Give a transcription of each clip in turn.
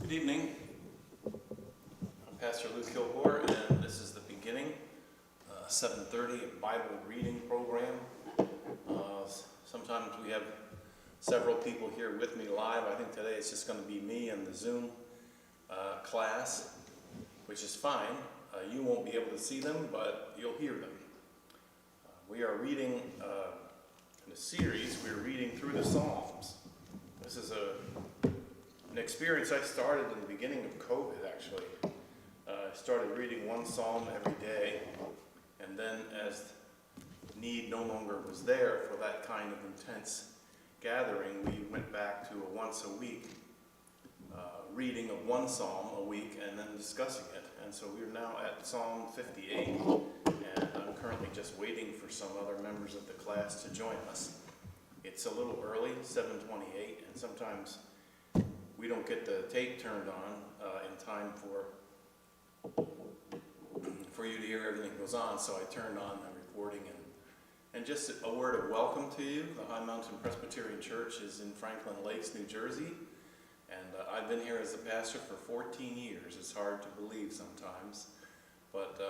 Good evening. I'm Pastor Luke Kilgore, and this is the beginning, 7:30 Bible reading program. Sometimes we have several people here with me live. I think today it's just going to be me and the Zoom class, which is fine. You won't be able to see them, but you'll hear them. We are reading, in a series, we're reading through the Psalms. This is an experience I started in the beginning of COVID, actually. I started reading one psalm every day, and then as need no longer was there for that kind of intense gathering, we went back to a once a week reading of one psalm a week and then discussing it. And so we're now at Psalm 58, and I'm currently just waiting for some other members of the class to join us. It's a little early, 7:28, and sometimes we don't get the tape turned on in time for you to hear everything that goes on, so I turned on the recording. And just a word of welcome to you. The High Mountain Presbyterian Church is in Franklin Lakes, New Jersey, and I've been here as a pastor for 14 years. It's hard to believe sometimes, but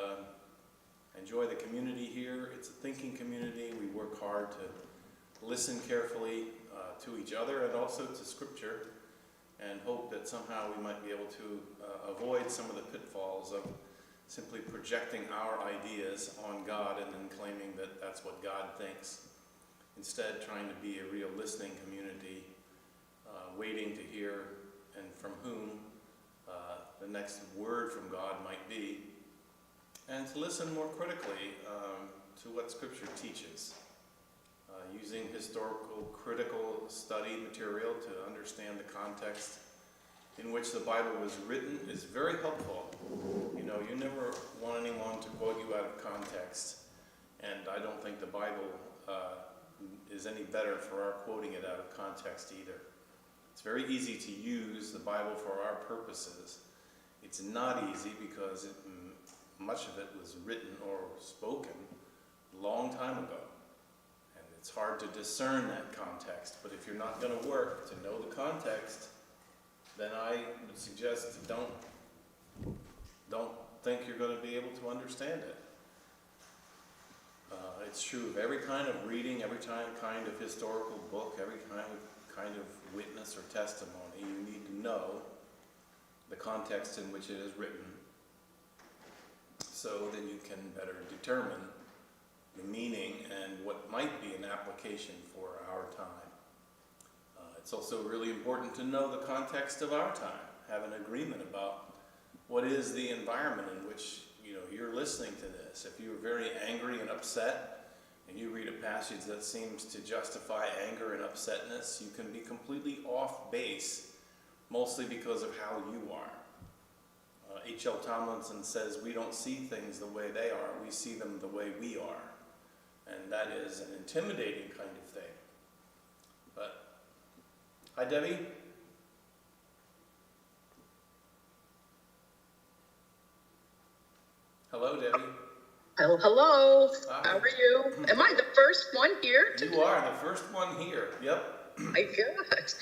enjoy the community here. It's a thinking community. We work hard to listen carefully to each other and also to Scripture, and hope that somehow we might be able to avoid some of the pitfalls of simply projecting our ideas on God and then claiming that that's what God thinks. Instead, trying to be a real listening community, waiting to hear and from whom the next word from God might be, and to listen more critically to what Scripture teaches. Using historical, critical study material to understand the context in which the Bible was written is very helpful. You know, you never want anyone to quote you out of context, and I don't think the Bible is any better for our quoting it out of context either. It's very easy to use the Bible for our purposes. It's not easy because much of it was written or spoken a long time ago. It's hard to discern that context, but if you're not going to work to know the context, then I would suggest don't think you're going to be able to understand it. It's true of every kind of reading, every kind of historical book, every kind of witness or testimony. You need to know the context in which it is written, so that you can better determine the meaning and what might be an application for our time. It's also really important to know the context of our time, have an agreement about what is the environment in which you're listening to this. If you're very angry and upset and you read a passage that seems to justify anger and upsetness, you can be completely off base, mostly because of how you are. H.L. Tomlinson says, we don't see things the way they are, we see them the way we are. And that is an intimidating kind of thing. But, hi Debbie. Hello Debbie. Hello. Hi. How are you? Am I the first one here today? You are the first one here, yep. My God.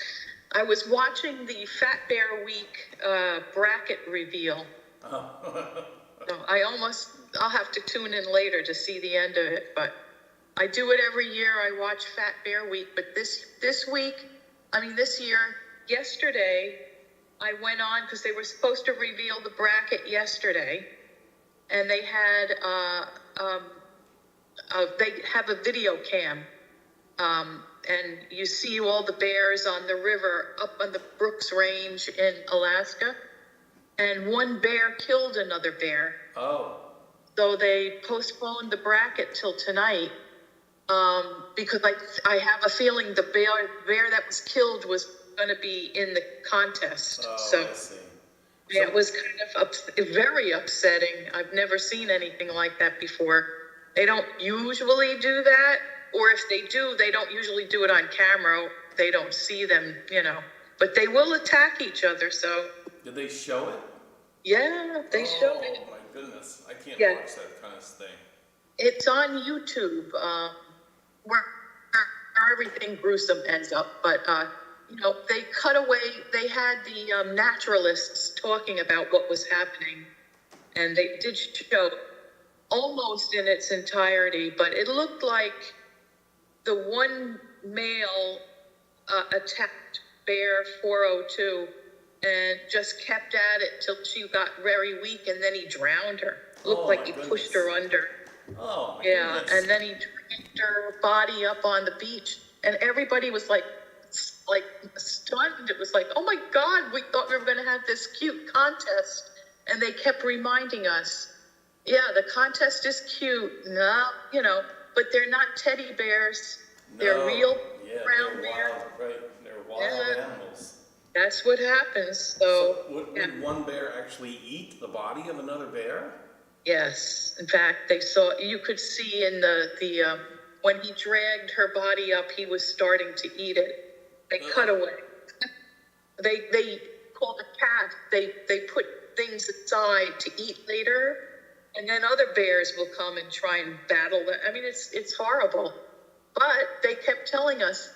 I was watching the Fat Bear Week bracket reveal. Oh. So I'll have to tune in later to see the end of it, but I do it every year. I watch Fat Bear Week, but this year, yesterday, I went on because they were supposed to reveal the bracket yesterday, and they had they have a video cam, and you see all the bears on the river up on the Brooks Range in Alaska, and one bear killed another bear. Oh. So they postponed the bracket till tonight. Because I have a feeling the bear that was killed was going to be in the contest. Oh, so I see. It was kind of very upsetting. I've never seen anything like that before. They don't usually do that, or if they do, they don't usually do it on camera. They don't see them, but they will attack each other. So did they show it? Yeah, they showed it. Oh my goodness, I can't Yeah. watch that kind of thing. It's on YouTube, where everything gruesome ends up. But they cut away, they had the naturalists talking about what was happening, and they did show almost in its entirety, but it looked like the one male attacked bear 402 and just kept at it till she got very weak, and then he drowned her. Looked like he pushed her under. Oh, my yeah, goodness. and then he dragged her body up on the beach, and everybody was like stunned. It was like, oh my God, we thought we were going to have this cute contest, and they kept reminding us, yeah, the contest is cute, but they're not teddy bears. They're real brown bears. Right? They're wild animals. That's what happens. So would one bear actually eat the body of another bear? Yes. In fact, you could see in the when he dragged her body up, he was starting to eat it. They cut away. They called a cat. They put things aside to eat later, and then other bears will come and try and battle them. I mean, it's horrible. But they kept telling us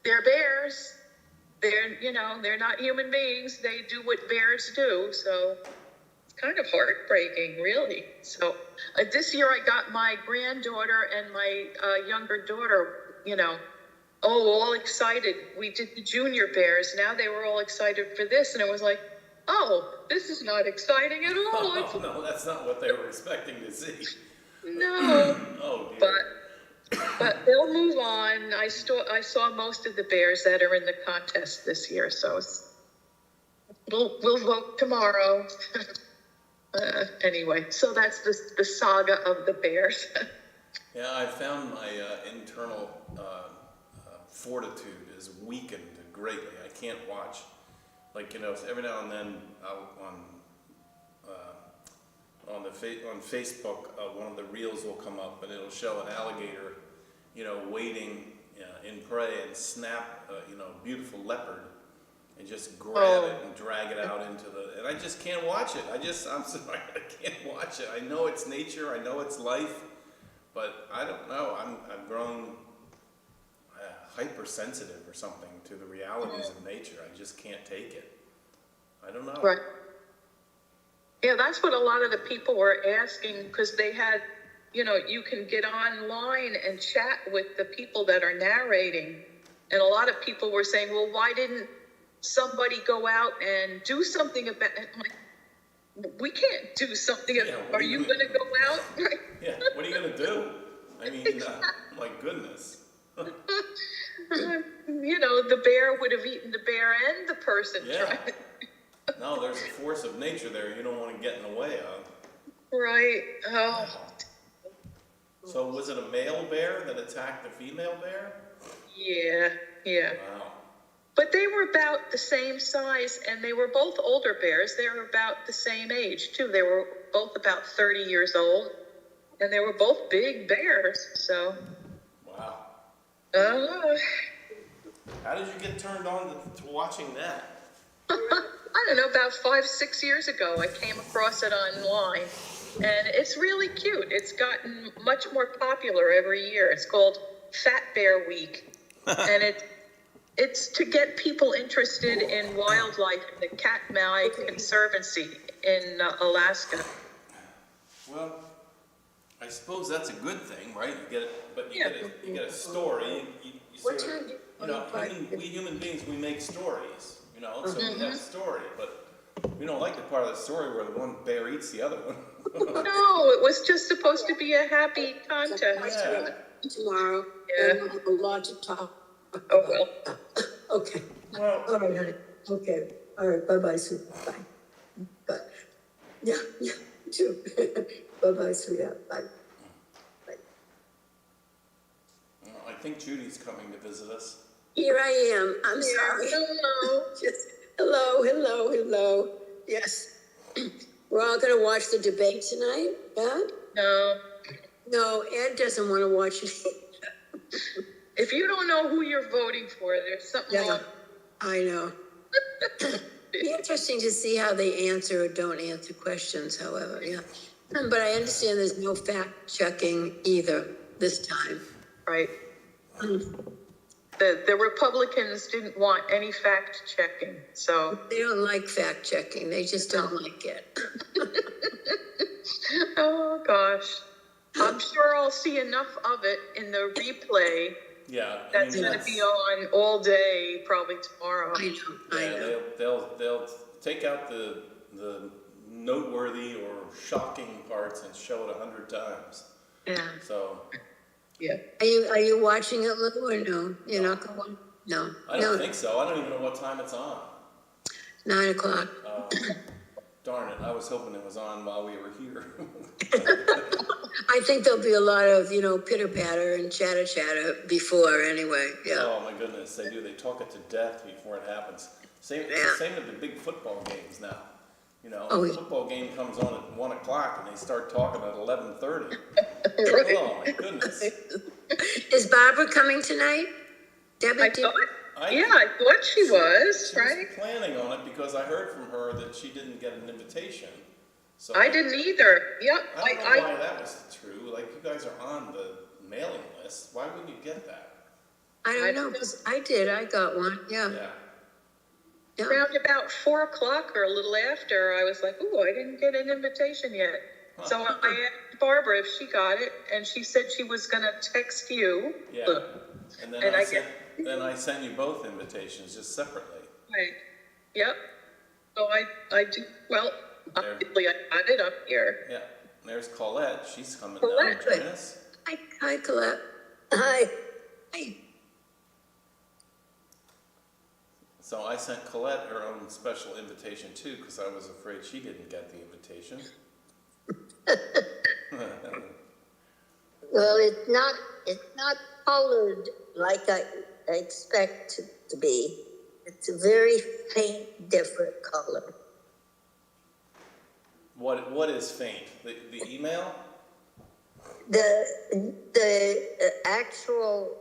they're bears. They're not human beings. They do what bears do. So it's kind of heartbreaking, really. So this year I got my granddaughter and my younger daughter, all excited. We did the junior bears. Now they were all excited for this. And it was like, oh, this is not exciting at all. Oh, no, that's not what they were expecting to see. No. Oh, dear. But they'll move on. I saw most of the bears that are in the contest this year, so we'll vote tomorrow. Anyway, so that's the saga of the bears. Yeah, I found my internal fortitude is weakened greatly. I can't watch, every now and then on Facebook, one of the reels will come up and it'll show an alligator, waiting in prey and snap, a beautiful leopard and just grab it and drag it out and I just can't watch it. I'm sorry, I can't watch it. I know it's nature, I know it's life, but I don't know. I've grown hypersensitive or something to the realities of nature. I just can't take it. I don't know. Right. Yeah, that's what a lot of the people were asking, because they had, you can get online and chat with the people that are narrating. And a lot of people were saying, well, why didn't somebody go out and do something about it? I'm like, we can't do something. Are you going to go out? Yeah, what are you going to do? I mean, my goodness. The bear would have eaten the bear and the person trying to. No, there's a force of nature there you don't want to get in the way of. Right. Oh. So was it a male bear that attacked the female bear? Yeah. Wow. But they were about the same size, and they were both older bears. They were about the same age, too. They were both about 30 years old, and they were both big bears, so. Wow. How did you get turned on to watching that? I don't know, about 5-6 years ago, I came across it online, and it's really cute. It's gotten much more popular every year. It's called Fat Bear Week, and it's to get people interested in wildlife in the Katmai Conservancy in Alaska. Well, I suppose that's a good thing, right? You get a story. You sort of, we human beings, we make stories. So we have a story, but we don't like the part of the story where the one bear eats the other one. No, it was just supposed to be a happy contest. Yeah. Tomorrow, and we'll have a lot to talk about. Oh, well. Okay. Well, all right, honey. Okay. All right. Bye-bye, sweetheart. Bye. Bye. Yeah, you too. Bye-bye, sweetheart. Bye. Bye. Well, I think Judy's coming to visit us. Here I am. I'm sorry. Hello. Hello. Yes. We're all going to watch the debate tonight, yeah? No, Ed doesn't want to watch it. If you don't know who you're voting for, there's something wrong. I know. Be interesting to see how they answer or don't answer questions, however, yeah. But I understand there's no fact checking either this time. Right. the Republicans didn't want any fact checking, so. They don't like fact checking. They just don't like it. Oh, gosh. I'm sure I'll see enough of it in the replay. Yeah, I That's mean, going to be on all day, probably tomorrow. I know. I yeah, know. they'll take out the noteworthy or shocking parts and show it 100 times. Yeah. So Yeah. Are you watching it, Lou, or no? You're not going? No. I don't think so. I don't even know what time it's on. 9 o'clock. Darn it! I was hoping it was on while we were here. I think there'll be a lot of, pitter patter and chatter before anyway. Yeah. Oh my goodness, they do. They talk it to death before it happens. Same with the big football games now. Oh, the yeah. football game comes on at 1 o'clock and they start talking at 11:30. Right. Oh my goodness. Is Barbara coming tonight? Debbie, I thought she was, She right? was planning on it because I heard from her that she didn't get an invitation. So I didn't either. Yep. I don't know why that was true. Like, you guys are on the mailing list. Why wouldn't you get that? I don't know, 'cause I did. I got one. Yeah. Yeah. Around about 4 o'clock or a little after, I was like, "Ooh, I didn't get an invitation yet." Huh. So I asked Barbara if she got it, and she said she was going to text you. Yeah. And then And I sent you both invitations just separately. Right. Yep. So I do, well, obviously I got it up here. Yeah. There's Colette. She's coming Colette, down to join us. Hi, Colette. Hi. So I sent Colette her own special invitation too, because I was afraid she didn't get the invitation. Well, it's not colored like I expect it to be. It's a very faint, different color. What is faint? The email? The actual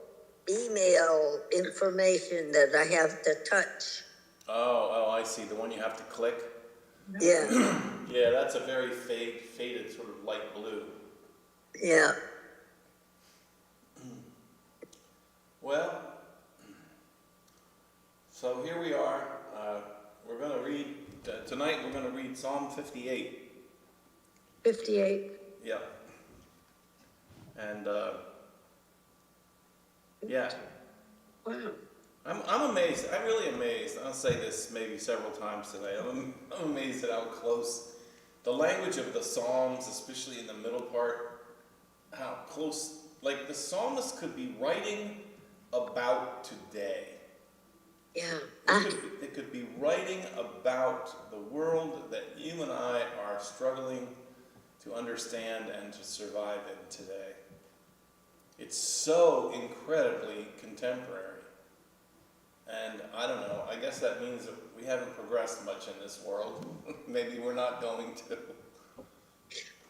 email information that I have to touch. Oh, I see. The one you have to click? Yeah, Yeah, that's a very faded sort of light blue. yeah. Well, so here we are. We're going to read, tonight we're going to read Psalm 58. 58. Yep. And, yeah. Wow. I'm amazed. I'm really amazed. I'll say this maybe several times today. I'm amazed at how close the language of the Psalms, especially in the middle part, how close, like the psalmist could be writing about today. Yeah. They could be writing about the world that you and I are struggling to understand and to survive in today. It's so incredibly contemporary. And I don't know, I guess that means that we haven't progressed much in this world. Maybe we're not going to.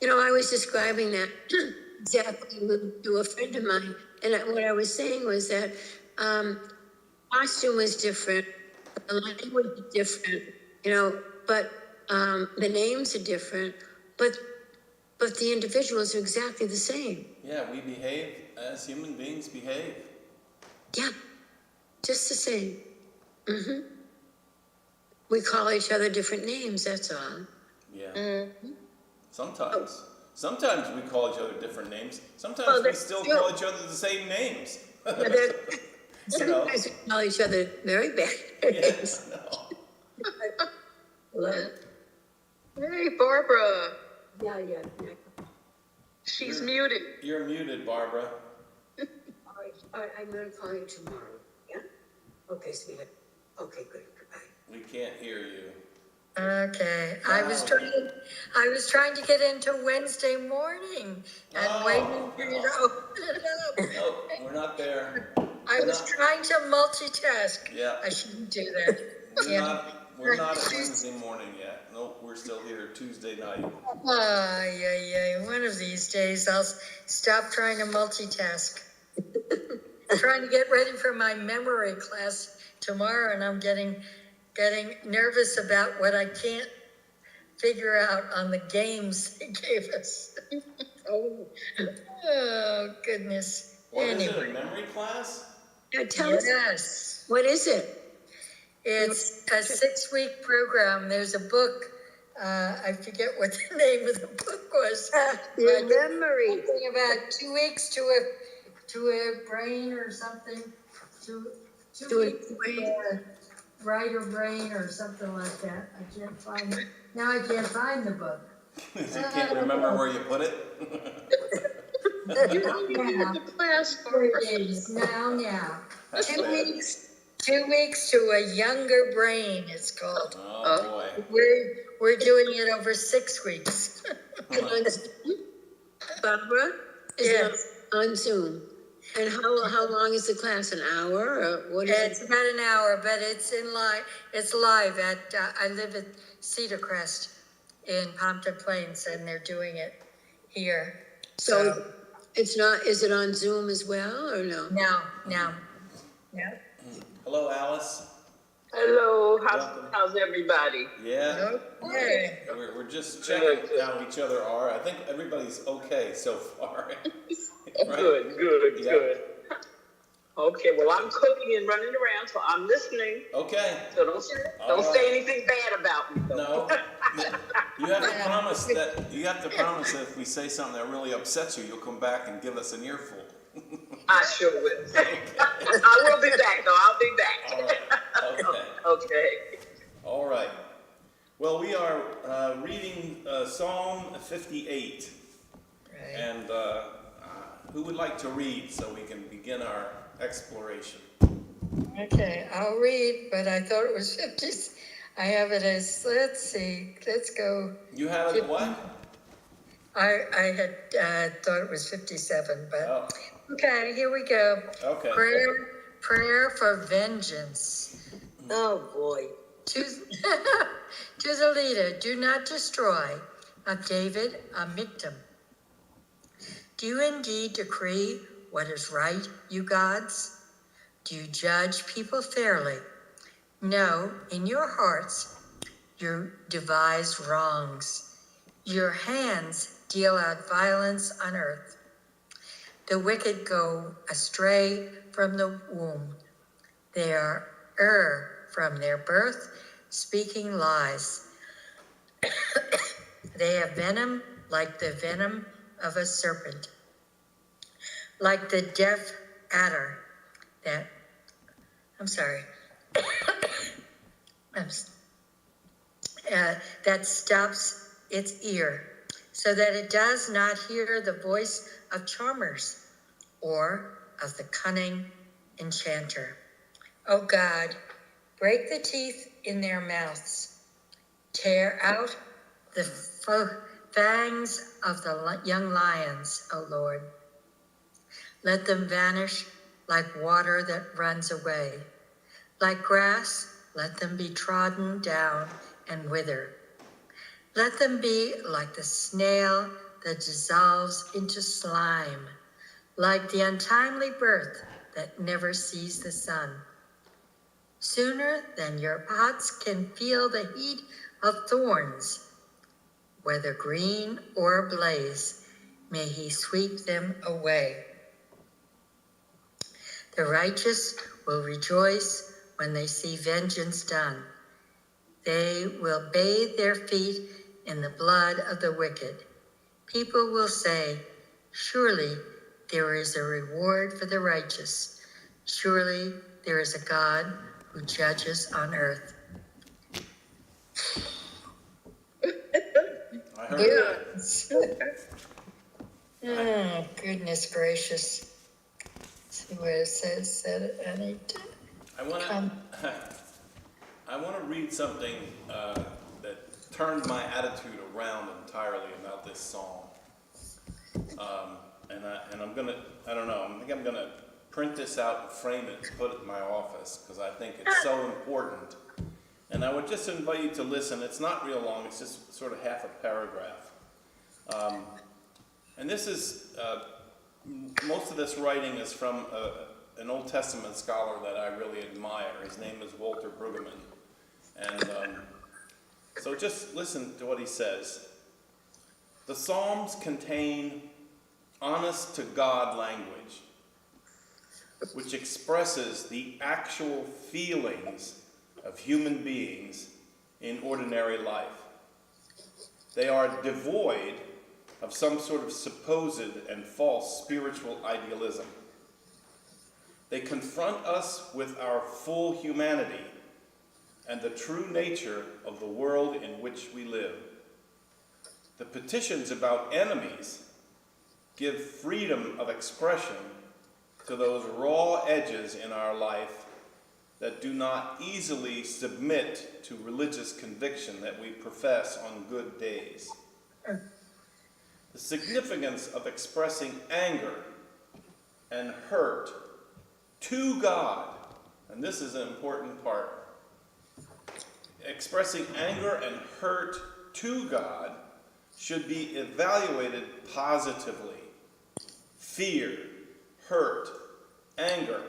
I was describing that exactly to a friend of mine. And what I was saying was that costume was different, the language is different, but the names are different, but the individuals are exactly the same. Yeah, we behave as human beings behave. Yeah, just the same. Mm-hmm. We call each other different names, that's all. Yeah. Mm-hmm. Sometimes. Sometimes we call each other different names. Sometimes Well, we that's still true. call each other the same names. Sometimes we call each other very bad names. Yes, no. Hello? Hey, Barbara. Yeah. She's muted. You're muted, Barbara. All right, I'm gonna call you tomorrow, yeah? Okay, sweetheart. Okay, good, goodbye. We can't hear you. Okay, I was trying to get into Wednesday morning and waiting for you to open it up. Nope, we're not there. I was trying to multitask. Yeah. I shouldn't do that. We're not at Wednesday morning yet. Nope, we're still here Tuesday night. Yeah. One of these days I'll stop trying to multitask. I'm trying to get ready for my memory class tomorrow, and I'm getting nervous about what I can't figure out on the games they gave us. Oh goodness. What is it, Anyway. a memory class? Yeah, tell us, Yes. what is it? It's a 6-week program. There's a book. I forget what the name of the book was. Your but memory. Something about 2 weeks to a brain or something. Two To a weeks brain. to a right or brain or something like that. I can't find it. Now I can't find the book. You can't remember where you put it? You don't even have a class for 4 days. Now. That's 2 bad. weeks. 2 weeks to a younger brain, it's called. Oh, boy. We're doing it over 6 weeks. Barbara? Is it Yes. on Zoom? And how long is the class? An hour or what is It's it? about an hour, but it's live at, I live at Cedar Crest in Pompton Plains, and they're doing it here. So it's not, is it on Zoom as well or no? No. Hello, Alice. Hello, Welcome. how's everybody? Yeah. Okay. We're just checking how each other are. I think everybody's okay so far. Right? Good, Yeah. good. Okay, well, I'm cooking and running around, so I'm listening. Okay. So don't All say right. anything bad about me, though. No. You have to promise that if we say something that really upsets you, you'll come back and give us an earful. I sure will. I will be back, though. I'll be back. All right. Okay. Okay. All right. Well, we are reading Psalm 58. Right. And who would like to read so we can begin our exploration? Okay, I'll read, but I thought it was 50. I have it as, let's see, let's go. You have it what? I had thought it was 57, but Oh, okay, here we go. okay. Prayer for vengeance. Oh, boy. To, to the leader, do not destroy, of David, a Michtam. Do you indeed decree what is right, you gods? Do you judge people fairly? No, in your hearts you devise wrongs. Your hands deal out violence on earth. The wicked go astray from the womb. They are from their birth, speaking lies. They have venom like the venom of a serpent, like the deaf adder that stops its ear, so that it does not hear the voice of charmers or of the cunning enchanter. O God, break the teeth in their mouths, tear out the fangs of the young lions, O Lord. Let them vanish like water that runs away. Like grass, let them be trodden down and wither. Let them be like the snail that dissolves into slime, like the untimely birth that never sees the sun. Sooner than your pots can feel the heat of thorns, whether green or ablaze, may he sweep them away. The righteous will rejoice when they see vengeance done. They will bathe their feet in the blood of the wicked. People will say, surely there is a reward for the righteous. Surely there is a God who judges on earth. I heard that. Oh, goodness gracious. Let's see what it says. I need to I want to read something that turned my attitude around entirely about this psalm. And I'm gonna, I don't know, I think I'm gonna print this out and frame it and put it in my office because I think it's so important. And I would just invite you to listen. It's not real long. It's just sort of half a paragraph. And this is, most of this writing is from an Old Testament scholar that I really admire. His name is Walter Brueggemann. And so just listen to what he says. The Psalms contain honest to God language. which expresses the actual feelings of human beings in ordinary life. They are devoid of some sort of supposed and false spiritual idealism. They confront us with our full humanity and the true nature of the world in which we live. The petitions about enemies give freedom of expression to those raw edges in our life that do not easily submit to religious conviction that we profess on good days. The significance of expressing anger and hurt to God, and this is an important part, expressing anger and hurt to God should be evaluated positively. Fear, hurt, anger,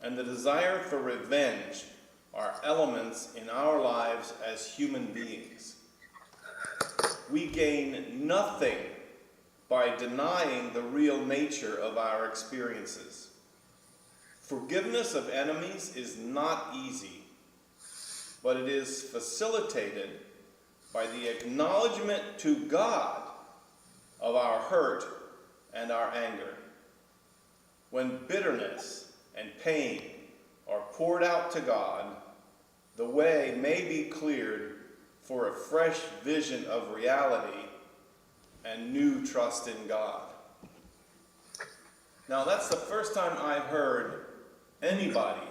and the desire for revenge are elements in our lives as human beings. We gain nothing by denying the real nature of our experiences. Forgiveness of enemies is not easy, but it is facilitated by the acknowledgement to God of our hurt and our anger. When bitterness and pain are poured out to God, the way may be cleared for a fresh vision of reality and new trust in God. Now, that's the first time I've heard anybody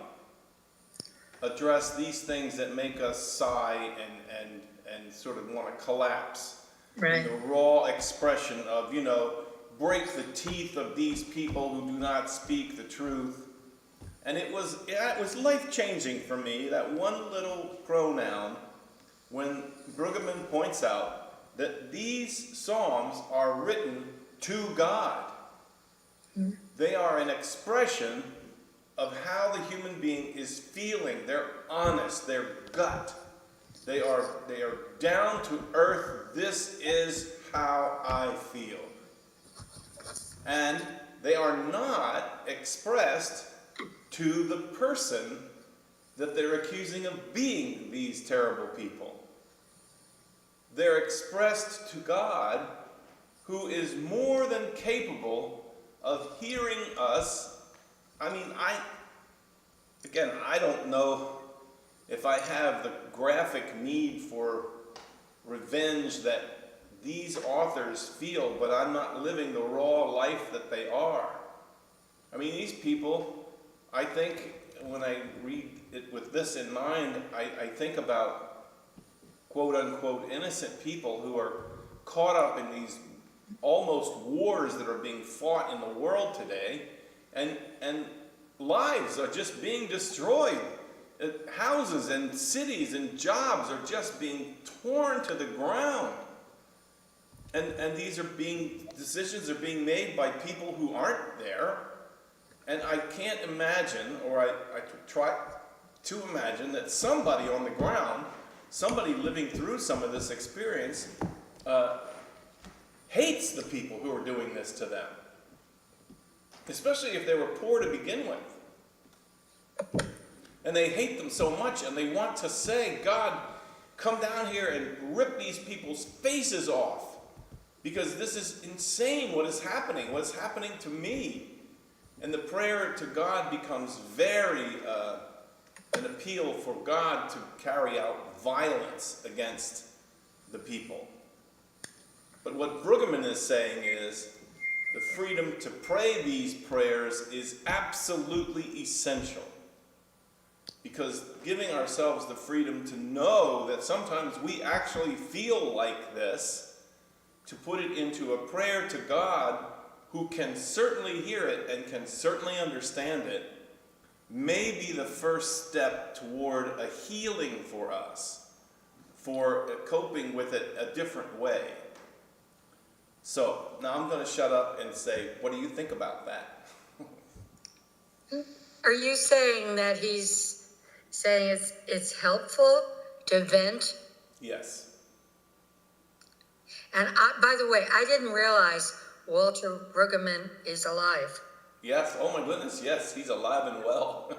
address these things that make us sigh and sort of want to collapse. Right. The raw expression of, break the teeth of these people who do not speak the truth. And it was life-changing for me, that one little pronoun, when Brueggemann points out that these psalms are written to God. They are an expression of how the human being is feeling. They're honest, they're gut. They are down to earth. This is how I feel. And they are not expressed to the person that they're accusing of being these terrible people. They're expressed to God, who is more than capable of hearing us. I don't know if I have the graphic need for revenge that these authors feel, but I'm not living the raw life that they are. These people, I think, when I read it with this in mind, I think about quote-unquote innocent people who are caught up in these almost wars that are being fought in the world today, and lives are just being destroyed. Houses and cities and jobs are just being torn to the ground. And decisions are being made by people who aren't there. And I can't imagine, or I try to imagine, that somebody on the ground, somebody living through some of this experience, hates the people who are doing this to them. Especially if they were poor to begin with. And they hate them so much, and they want to say, God, come down here and rip these people's faces off. Because this is insane what is happening to me. And the prayer to God becomes very an appeal for God to carry out violence against the people. But what Brueggemann is saying is the freedom to pray these prayers is absolutely essential. Because giving ourselves the freedom to know that sometimes we actually feel like this, to put it into a prayer to God, who can certainly hear it and can certainly understand it, may be the first step toward a healing for us, for coping with it a different way. So, now I'm going to shut up and say, what do you think about that? Are you saying that he's saying it's helpful to vent? Yes. And by the way, I didn't realize Walter Brueggemann is alive. Yes, oh my goodness, yes, he's alive and well.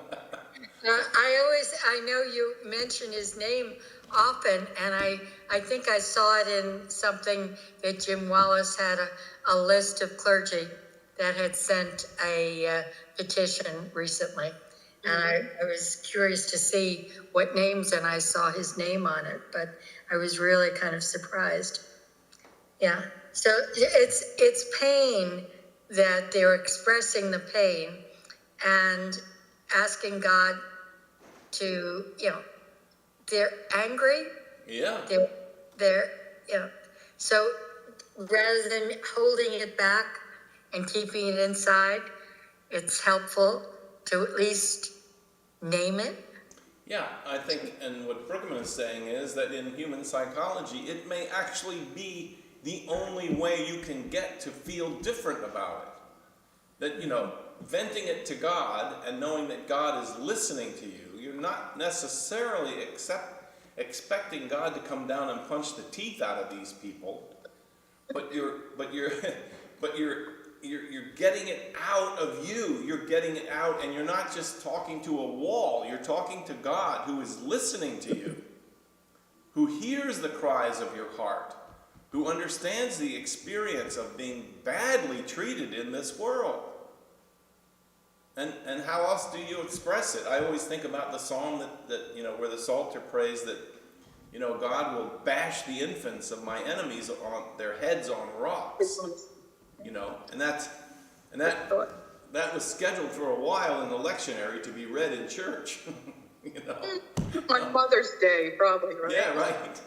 I know you mention his name often, and I think I saw it in something that Jim Wallace had a list of clergy that had sent a petition recently. And I was curious to see what names, and I saw his name on it, but I was really kind of surprised. Yeah, so it's pain that they're expressing the pain and asking God to, they're angry. Yeah. They're, so rather than holding it back and keeping it inside, it's helpful to at least name it. Yeah, I think, and what Brueggemann is saying is that in human psychology, it may actually be the only way you can get to feel different about it. That, venting it to God and knowing that God is listening to you, you're not necessarily expecting God to come down and punch the teeth out of these people, but you're getting it out of you. You're getting it out, and you're not just talking to a wall. You're talking to God, who is listening to you, who hears the cries of your heart, who understands the experience of being badly treated in this world. And how else do you express it? I always think about the psalm that where the Psalter prays that, God will bash the infants of my enemies on their heads on rocks. And that was scheduled for a while in the lectionary to be read in church. On Mother's Day, probably, right? Yeah, right.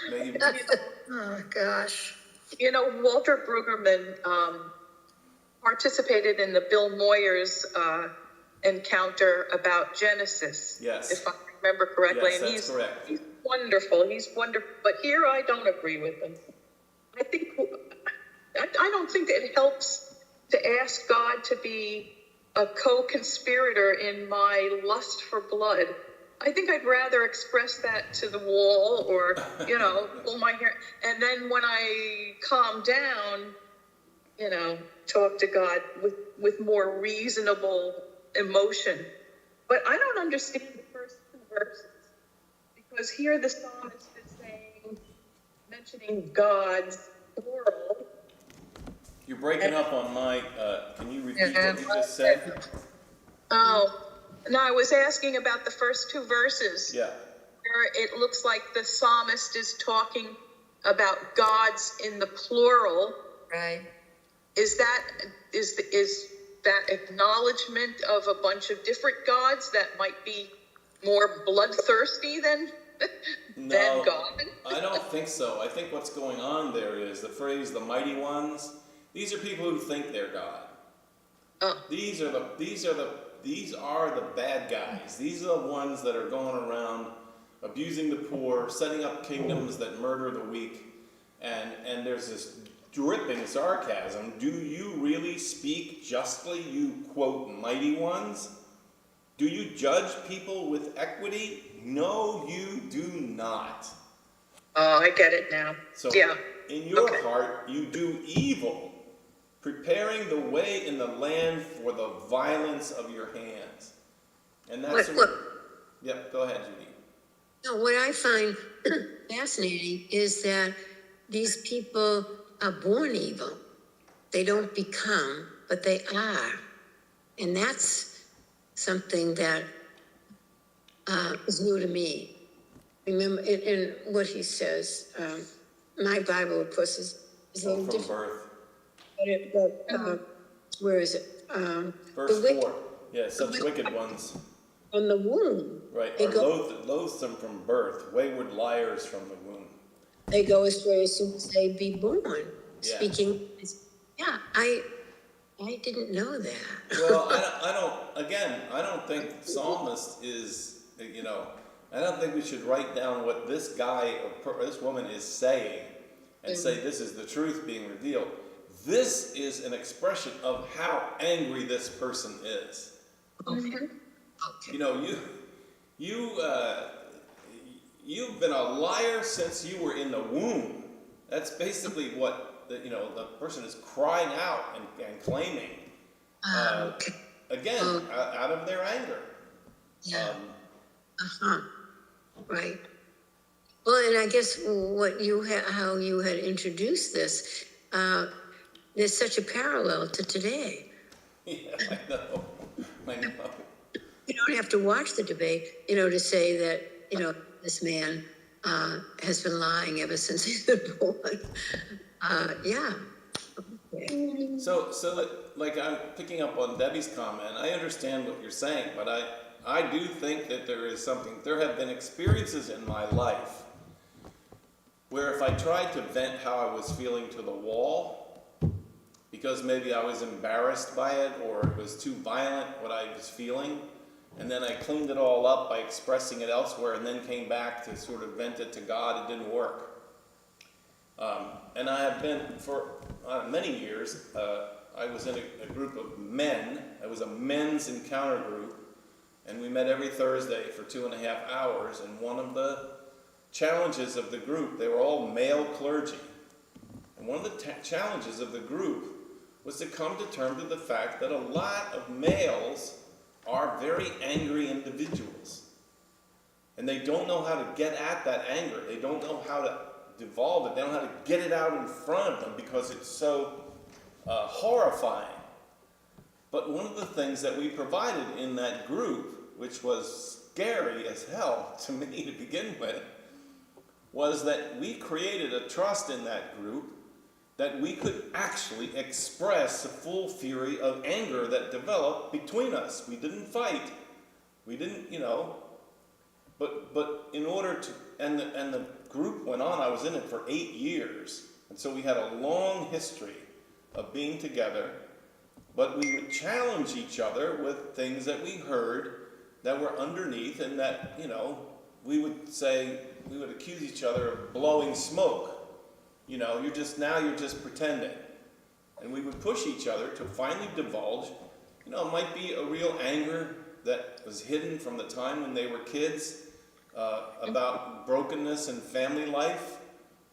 Maybe. Oh, gosh. Walter Brueggemann participated in the Bill Moyers encounter about Genesis. Yes. If I remember correctly. Yes, and that's correct. He's wonderful. But here I don't agree with him. I don't think that it helps to ask God to be a co-conspirator in my lust for blood. I think I'd rather express that to the wall or, pull my hair. And then when I calm down, talk to God with more reasonable emotion. But I don't understand the first two verses, because here the psalmist is mentioning God's plural. You're breaking up on my, can you repeat what you just said? Oh, no, I was asking about the first two verses. Yeah. Where it looks like the psalmist is talking about gods in the plural. Right. Is that acknowledgement of a bunch of different gods that might be more bloodthirsty than God? I don't think so. I think what's going on there is the phrase "the mighty ones." These are people who think they're God. Oh. These are the bad guys. These are the ones that are going around abusing the poor, setting up kingdoms that murder the weak, and there's this dripping sarcasm. Do you really speak justly, you quote mighty ones? Do you judge people with equity? No, you do not. Oh, I get it now. So yeah. In your heart, you do evil, preparing the way in the land for the violence of your hands. And that's Yep, go ahead, Judy. No, what I find fascinating is that these people are born evil. They don't become, but they are. And that's something that is new to me. Remember, in what he says, my Bible, of course, is a little From different. birth. Where is it? Verse 4. Yeah, such wicked ones. On the womb. Right, They are loathsome from birth, wayward liars from the womb. They go astray as soon as they be born. Yeah. Speaking, I didn't know that. Well, I don't think the psalmist is, I don't think we should write down what this guy or this woman is saying and say this is the truth being revealed. This is an expression of how angry this person is. Okay. You've been a liar since you were in the womb. That's basically what the person is crying out and claiming. Okay. again, out of their anger. Yeah. Right. Well, and I guess how you had introduced this, there's such a parallel to today. Yeah, I know. You don't have to watch the debate, to say that, this man has been lying ever since he's been born. Yeah. Okay. So that, like, I'm picking up on Debbie's comment. I understand what you're saying, but I do think that there have been experiences in my life where if I tried to vent how I was feeling to the wall, because maybe I was embarrassed by it or it was too violent what I was feeling, and then I cleaned it all up by expressing it elsewhere and then came back to sort of vent it to God, it didn't work. And I have been, for many years, I was in a group of men. It was a men's encounter group, and we met every Thursday for 2.5 hours, and one of the challenges of the group, they were all male clergy, and one of the challenges of the group was to come to terms with the fact that a lot of males are very angry individuals, and they don't know how to get at that anger. They don't know how to devolve it. They don't know how to get it out in front of them because it's so horrifying. But one of the things that we provided in that group, which was scary as hell to me to begin with, was that we created a trust in that group that we could actually express the full fury of anger that developed between us. We didn't fight. We didn't, but in order to, and the group went on. I was in it for 8 years, and so we had a long history of being together, but we would challenge each other with things that we heard that were underneath, and that, we would accuse each other of blowing smoke. You're just pretending. And we would push each other to finally divulge, it might be a real anger that was hidden from the time when they were kids, about brokenness in family life,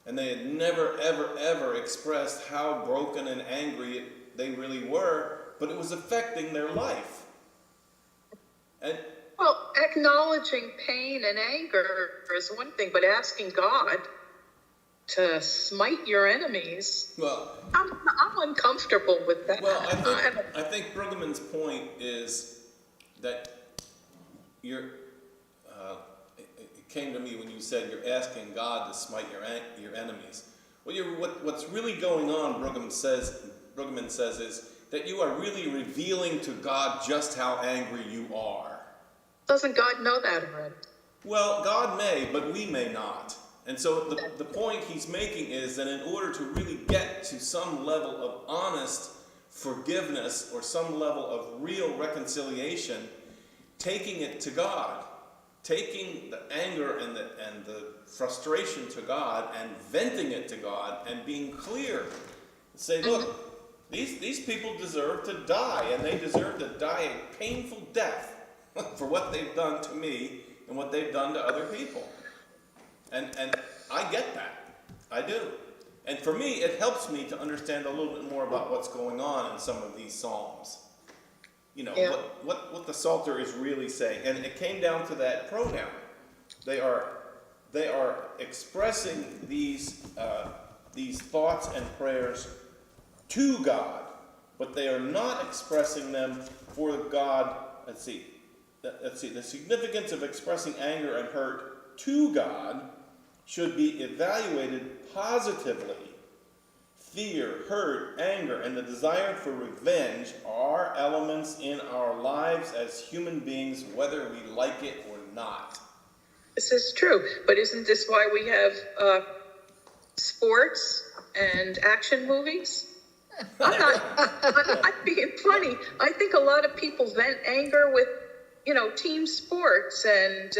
and they had never, ever, ever expressed how broken and angry they really were, but it was affecting their life. And Well, acknowledging pain and anger is one thing, but asking God to smite your enemies, well, I'm uncomfortable with that. well, I think Brueggemann's point is that it came to me when you said you're asking God to smite your enemies. What's really going on, Brueggemann says, is that you are really revealing to God just how angry you are. Doesn't God know that already? Well, God may, but we may not. And so the point he's making is that in order to really get to some level of honest forgiveness or some level of real reconciliation, taking it to God, taking the anger and the frustration to God and venting it to God and being clear. Say, look, these people deserve to die, and they deserve to die a painful death for what they've done to me and what they've done to other people. And I get that. I do. And for me, it helps me to understand a little bit more about what's going on in some of these psalms. What the Psalter is really saying. And it came down to that pronoun. They are expressing these thoughts and prayers to God, but they are not expressing them for God. Let's see. The significance of expressing anger and hurt to God should be evaluated positively. Fear, hurt, anger, and the desire for revenge are elements in our lives as human beings, whether we like it or not. This is true, but isn't this why we have sports and action movies? I'm not being funny. I think a lot of people vent anger with, team sports, and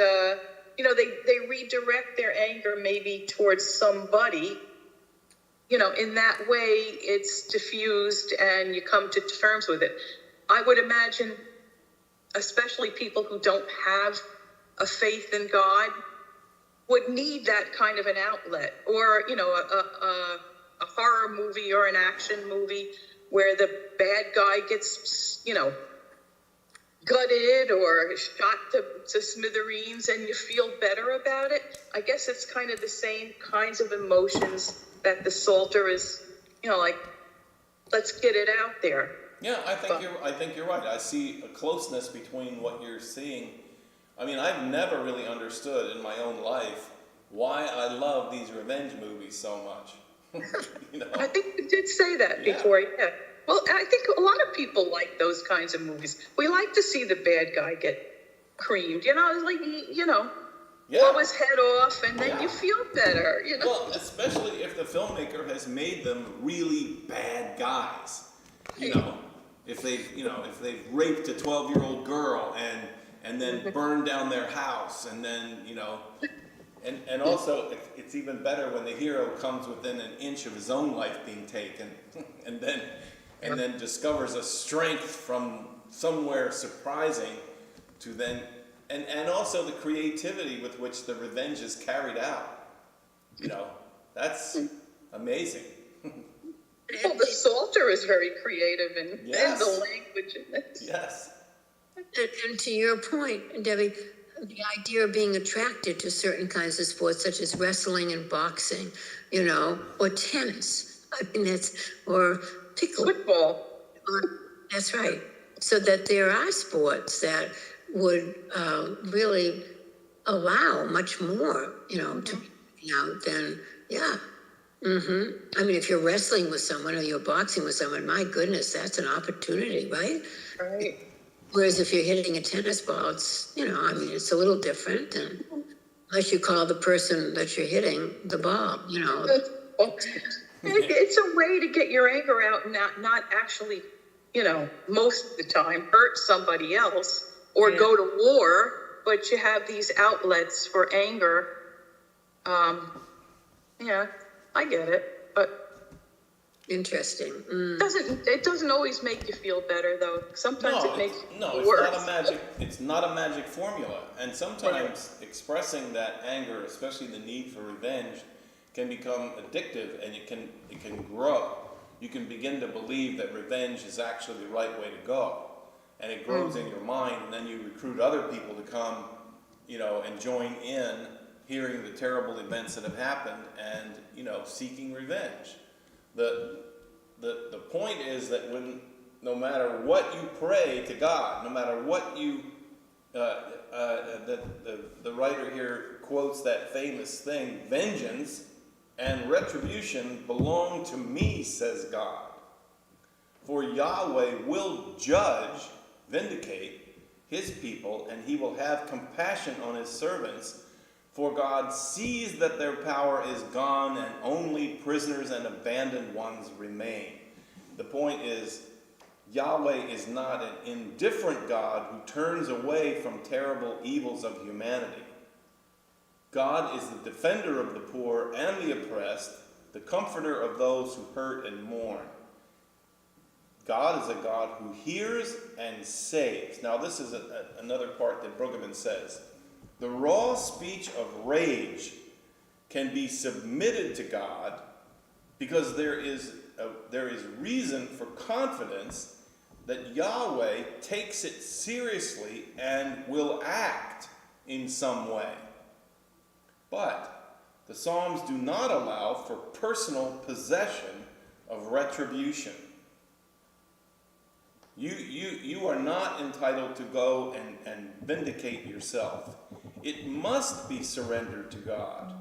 they redirect their anger maybe towards somebody. In that way, it's diffused and you come to terms with it. I would imagine, especially people who don't have a faith in God, would need that kind of an outlet, or a horror movie or an action movie where the bad guy gets, gutted or shot to smithereens, and you feel better about it. I guess it's kind of the same kinds of emotions that the Psalter is, like, let's get it out there. Yeah, I think you're right. I see a closeness between what you're seeing. I mean, I've never really understood in my own life why I love these revenge movies so much. I think you did say that before, yeah. Well, I think a lot of people like those kinds of movies. We like to see the bad guy get creamed, blow his head off, and then you feel better, Well, especially if the filmmaker has made them really bad guys. If they've raped a 12-year-old girl and then burned down their house, and then, and also it's even better when the hero comes within an inch of his own life being taken, and then discovers a strength from somewhere surprising to then, and also the creativity with which the revenge is carried out. That's amazing. Well, the Psalter is very creative in the language in this. Yes. And to your point, Debbie, the idea of being attracted to certain kinds of sports, such as wrestling and boxing, or tennis. I mean, or pickle. Football. That's right. So that there are sports that would really allow much more, to be out than, I mean, if you're wrestling with someone or you're boxing with someone, my goodness, that's an opportunity, right? Right. Whereas if you're hitting a tennis ball, it's, it's a little different. And unless you call the person that you're hitting the ball, It's a way to get your anger out and not actually, most of the time hurt somebody else or go to war, but you have these outlets for anger. I get it, but interesting. it doesn't always make you feel better, though. Sometimes it makes you worse. It's not a magic formula, and sometimes expressing that anger, especially the need for revenge, can become addictive, and it can grow. You can begin to believe that revenge is actually the right way to go, and it grows in your mind, and then you recruit other people to come, and join in, hearing the terrible events that have happened, and seeking revenge. The point is that no matter what you pray to God, no matter what you the writer here quotes that famous thing, vengeance and retribution belong to me, says God. For Yahweh will judge, vindicate his people, and he will have compassion on his servants. For God sees that their power is gone, and only prisoners and abandoned ones remain. The point is, Yahweh is not an indifferent God who turns away from terrible evils of humanity. God is the defender of the poor and the oppressed, the comforter of those who hurt and mourn. God is a God who hears and saves. Now this is another part that Brueggemann says. The raw speech of rage can be submitted to God because there is reason for confidence that Yahweh takes it seriously and will act in some way. But the Psalms do not allow for personal possession of retribution. You are not entitled to go and vindicate yourself. It must be surrendered to God.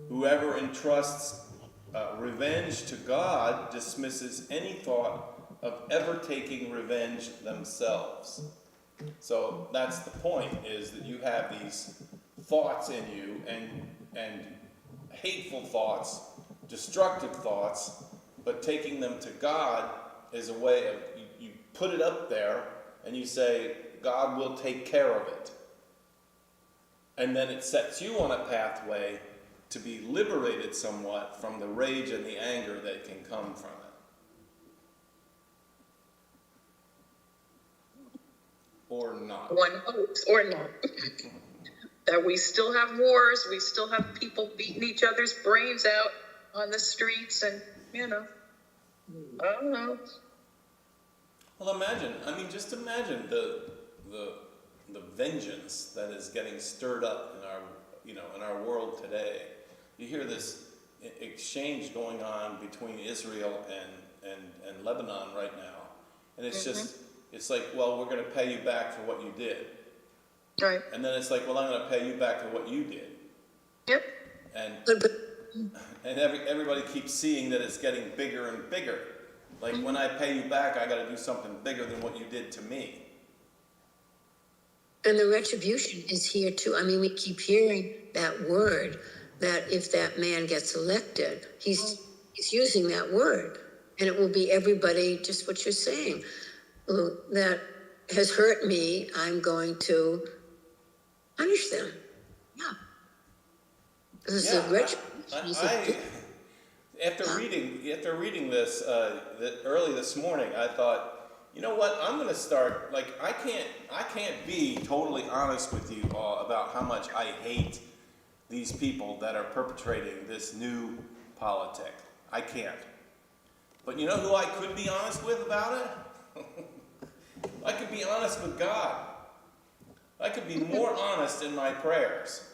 Whoever entrusts revenge to God dismisses any thought of ever taking revenge themselves. So that's the point, is that you have these thoughts in you, and hateful thoughts, destructive thoughts, but taking them to God is a way of, you put it up there and you say, God will take care of it. And then it sets you on a pathway to be liberated somewhat from the rage and the anger that can come from it. Or not. One hopes, or not. That we still have wars, we still have people beating each other's brains out on the streets, and, I don't know. Well, imagine, I mean, just imagine the vengeance that is getting stirred up in our, in our world today. You hear this exchange going on between Israel and Lebanon right now. And it's just, it's like, well, we're going to pay you back for what you did. Right. And then it's like, well, I'm going to pay you back for what you did. Yep. And But everybody keeps seeing that it's getting bigger and bigger. Like, when I pay you back, I got to do something bigger than what you did to me. And the retribution is here too. I mean, we keep hearing that word, that if that man gets elected, he's using that word. And it will be everybody, just what you're saying, that has hurt me, I'm going to punish them. Yeah. This is a retribution. After reading this early this morning, I thought, you know what? I'm going to start. Like, I can't be totally honest with you all about how much I hate these people that are perpetrating this new politic. I can't. But you know who I could be honest with about it? I could be honest with God. I could be more honest in my prayers,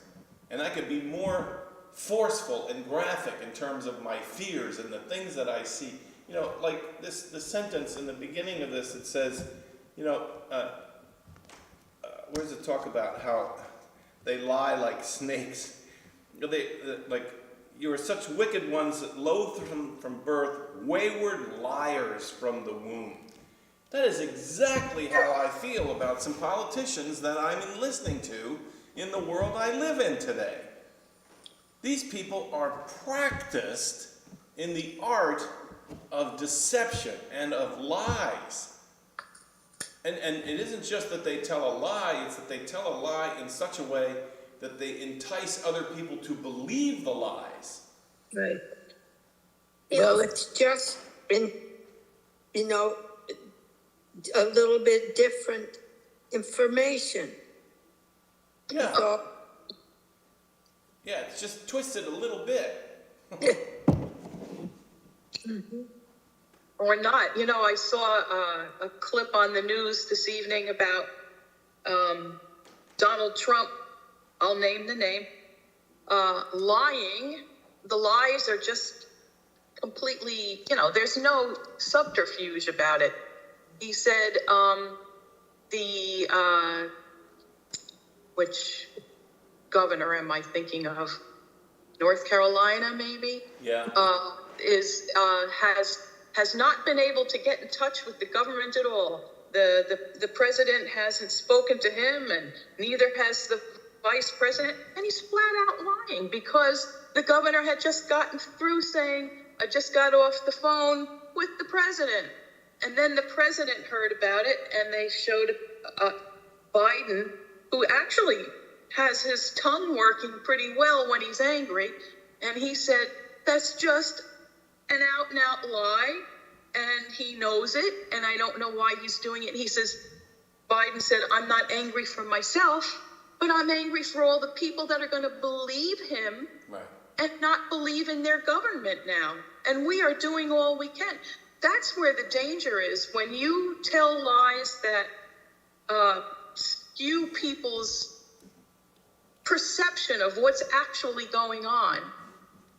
and I could be more forceful and graphic in terms of my fears and the things that I see. You know, like the sentence in the beginning of this, it says, where does it talk about how they lie like snakes? Like, you are such wicked ones that loathe from birth, wayward liars from the womb. That is exactly how I feel about some politicians that I'm listening to in the world I live in today. These people are practiced in the art of deception and of lies. And it isn't just that they tell a lie, it's that they tell a lie in such a way that they entice other people to believe the lies. Right. Well, it's just been, a little bit different information. Yeah. So, Yeah, it's just twisted a little bit. Or not. I saw a clip on the news this evening about Donald Trump, I'll name the name, lying. The lies are just completely, there's no subterfuge about it. He said which governor am I thinking of? North Carolina, maybe? Yeah. Has not been able to get in touch with the government at all. The president hasn't spoken to him, and neither has the vice president, and he's flat out lying because the governor had just gotten through saying, I just got off the phone with the president. And then the president heard about it, and they showed Biden, who actually has his tongue working pretty well when he's angry, and he said, that's just an out-and-out lie, and he knows it, and I don't know why he's doing it. He says, Biden said, I'm not angry for myself, but I'm angry for all the people that are going to believe him and not believe in their government now. And we are doing all we can. That's where the danger is. When you tell lies that skew people's perception of what's actually going on,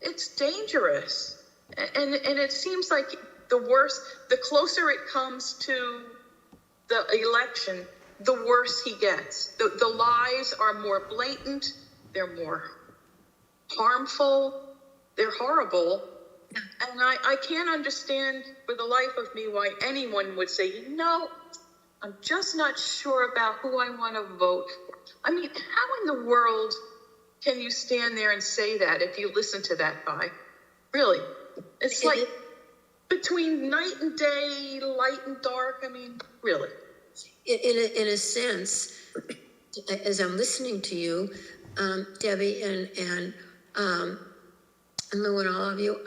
it's dangerous. And it seems like the closer it comes to the election, the worse he gets. The lies are more blatant, they're more harmful, they're horrible. And I can't understand for the life of me why anyone would say, I'm just not sure about who I want to vote for. I mean, how in the world can you stand there and say that if you listen to that guy? Really? It's like between night and day, light and dark. I mean, really. In a sense, as I'm listening to you, Debbie and Lou and all of you,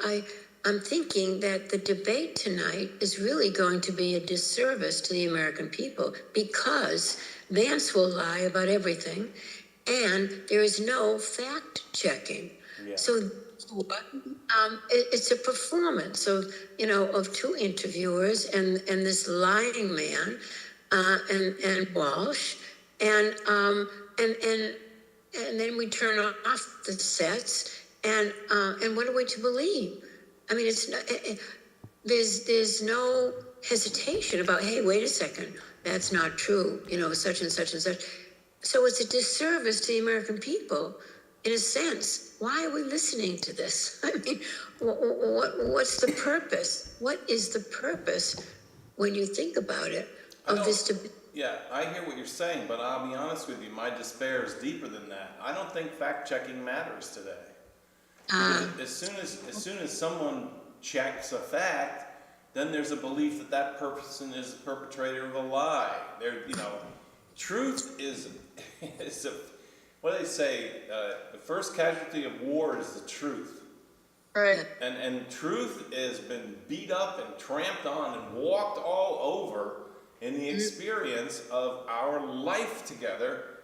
I'm thinking that the debate tonight is really going to be a disservice to the American people because Vance will lie about everything and there is no fact checking. Yeah. So it's a performance of, of two interviewers and this lying man, and Walsh, and then we turn off the sets, and what are we to believe? I mean, it's not, there's no hesitation about, hey, wait a second, that's not true, such and such and such. So it's a disservice to the American people, in a sense. Why are we listening to this? I mean, what's the purpose? What is the purpose, when you think about it, of this debate? Yeah, I hear what you're saying, but I'll be honest with you, my despair is deeper than that. I don't think fact-checking matters today. As soon as someone checks a fact, then there's a belief that that person is a perpetrator of a lie. Truth is what do they say? The first casualty of war is the truth. Right. And truth has been beat up and tramped on and walked all over in the experience of our life together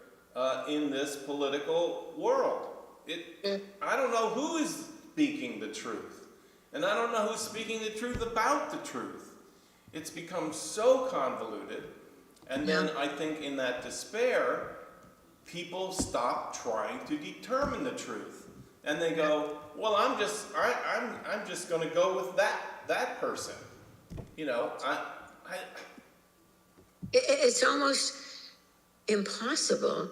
in this political world. I don't know who is speaking the truth. And I don't know who's speaking the truth about the truth. It's become so convoluted. And then I think in that despair, people stop trying to determine the truth. And they go, well, I'm just going to go with that person. It's almost impossible.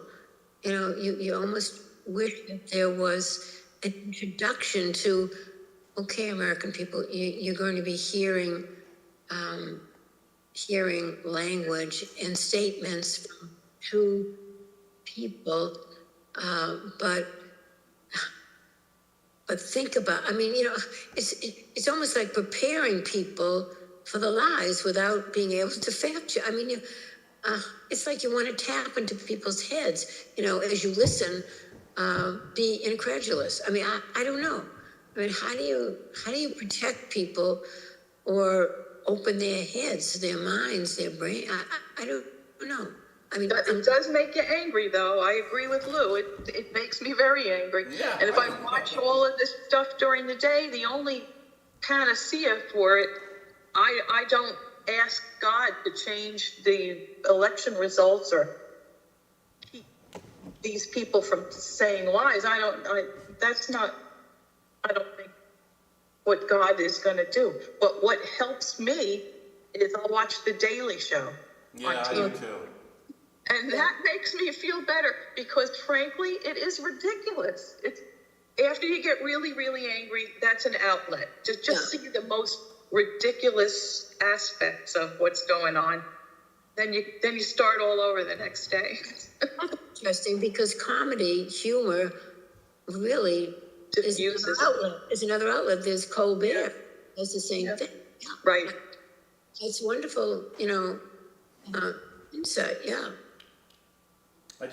You almost wish that there was an introduction to, okay, American people, you're going to be hearing language and statements from two people, but think about, it's almost like preparing people for the lies without being able to fact check. It's like you want to tap into people's heads, as you listen, be incredulous. I don't know. How do you protect people or open their heads, their minds, their brain? I don't know. It does make you angry, though. I agree with Lou. It makes me very angry. Yeah, and if I watch all of this stuff during the day, the only panacea for it, I don't ask God to change the election results or keep these people from saying lies. I don't think what God is going to do. But what helps me is I'll watch The Daily Show. Yeah, I do too. And that makes me feel better because, frankly, it is ridiculous. It's after you get really, really angry, that's an outlet to just see the most ridiculous aspects of what's going on. Then you start all over the next day. Interesting, because comedy, humor, really is another outlet. There's Colbert. That's the same thing. Yeah. Right. It's wonderful, insight. Yeah. I'm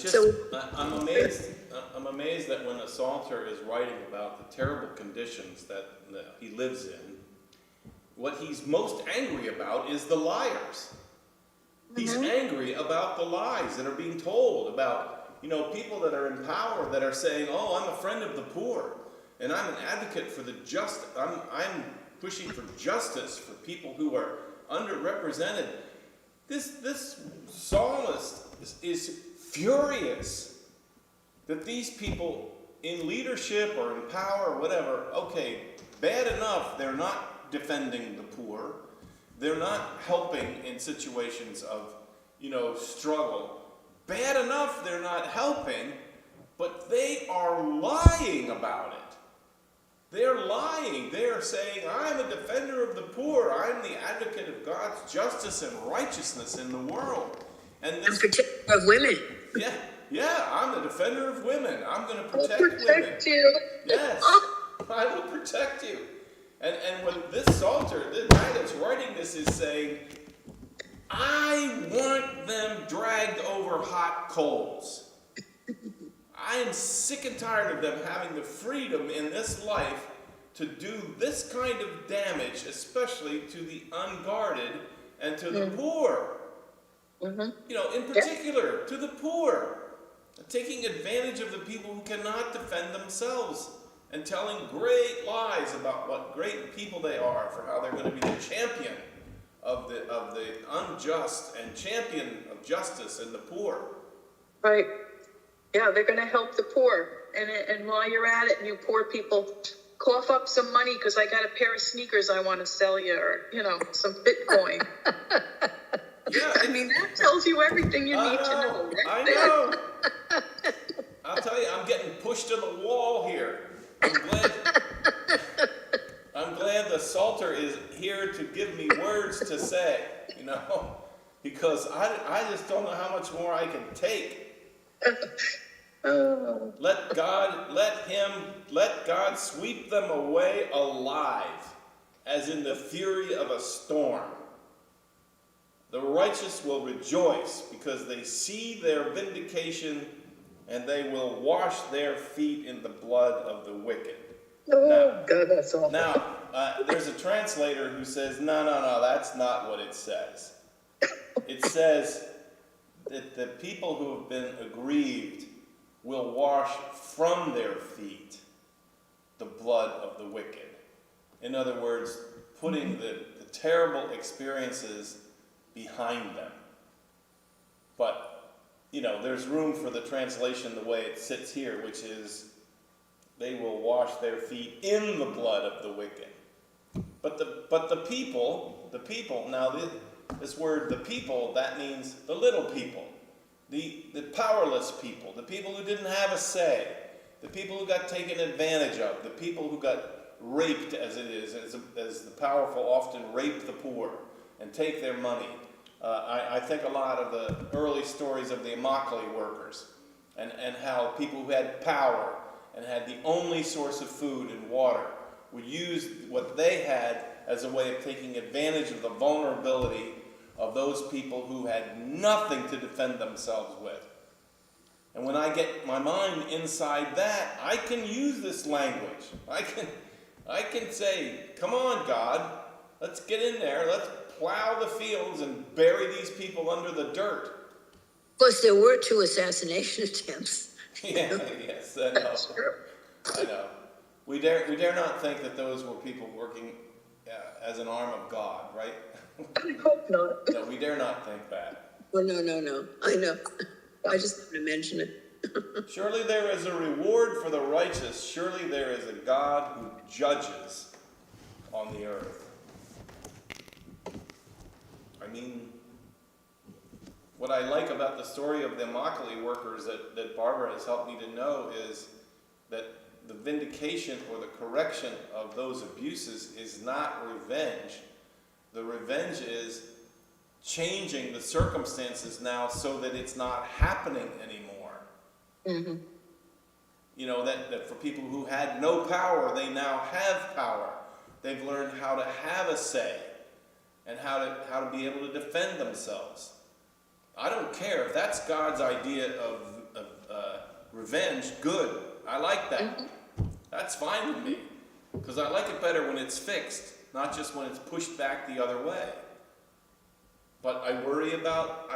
amazed that when a Salter is writing about the terrible conditions that he lives in, what he's most angry about is the liars. He's angry about the lies that are being told about, people that are in power that are saying, oh, I'm a friend of the poor, and I'm an advocate for the just. I'm pushing for justice for people who are underrepresented. This psalmist is furious that these people in leadership or in power or whatever, okay, bad enough they're not defending the poor, they're not helping in situations of, struggle. Bad enough they're not helping, but they are lying about it. They're lying. They're saying, I'm a defender of the poor. I'm the advocate of God's justice and righteousness in the world. And this, I'm protector of women. Yeah, I'm the defender of women. I'm going to protect women. You. Yes, I will protect you. And when this Salter, the guy that's writing this, is saying, I want them dragged over hot coals. I am sick and tired of them having the freedom in this life to do this kind of damage, especially to the unguarded and to the poor. In particular, to the poor. Taking advantage of the people who cannot defend themselves and telling great lies about what great people they are, for how they're going to be the champion of the unjust and champion of justice and the poor. Right. Yeah, they're going to help the poor. And while you're at it, and you poor people, cough up some money because I got a pair of sneakers I want to sell you, or, some Bitcoin. Yeah, I mean, that tells you everything you need to know. I know. I'll tell you, I'm getting pushed to the wall here. I'm glad the Psalter is here to give me words to say, because I just don't know how much more I can take. Let God sweep them away alive, as in the fury of a storm. The righteous will rejoice because they see their vindication, and they will wash their feet in the blood of the wicked. God, that's awful. Now, there's a translator who says, no, that's not what it says. It says that the people who have been aggrieved will wash from their feet the blood of the wicked. In other words, putting the terrible experiences behind them. But, there's room for the translation the way it sits here, which is, they will wash their feet in the blood of the wicked. But the people, now this word, the people, that means the little people, the powerless people, the people who didn't have a say, the people who got taken advantage of, the people who got raped, as it is, as the powerful often rape the poor and take their money. I think a lot of the early stories of the Immokalee workers and how people who had power and had the only source of food and water would use what they had as a way of taking advantage of the vulnerability of those people who had nothing to defend themselves with. And when I get my mind inside that, I can use this language. I can say, come on, God, let's get in there, let's plow the fields and bury these people under the dirt. Of course, there were 2 assassination attempts. Yeah, yes, I know. I know. We dare not think that those were people working as an arm of God, right? I hope not. No, we dare not think that. Well, no. I know. I just want to mention it. Surely there is a reward for the righteous. Surely there is a God who judges on the earth. I mean, what I like about the story of the Immokalee workers that Barbara has helped me to know is that the vindication or the correction of those abuses is not revenge. The revenge is changing the circumstances now so that it's not happening anymore. Mm-hmm. That for people who had no power, they now have power. They've learned how to have a say and how to be able to defend themselves. I don't care if that's God's idea of revenge. Good, I like that. Mm-hmm. That's fine with me, because I like it better when it's fixed, not just when it's pushed back the other way. But I worry about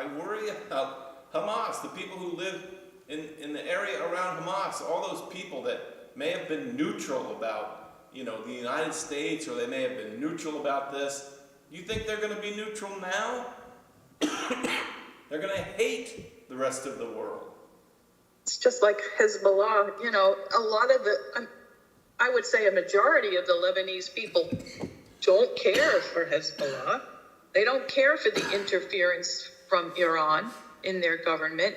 Hamas, the people who live in the area around Hamas, all those people that may have been neutral about the United States, or they may have been neutral about this. You think they're going to be neutral now? They're going to hate the rest of the world. It's just like Hezbollah, a lot of I would say a majority of the Lebanese people don't care for Hezbollah. They don't care for the interference from Iran in their government.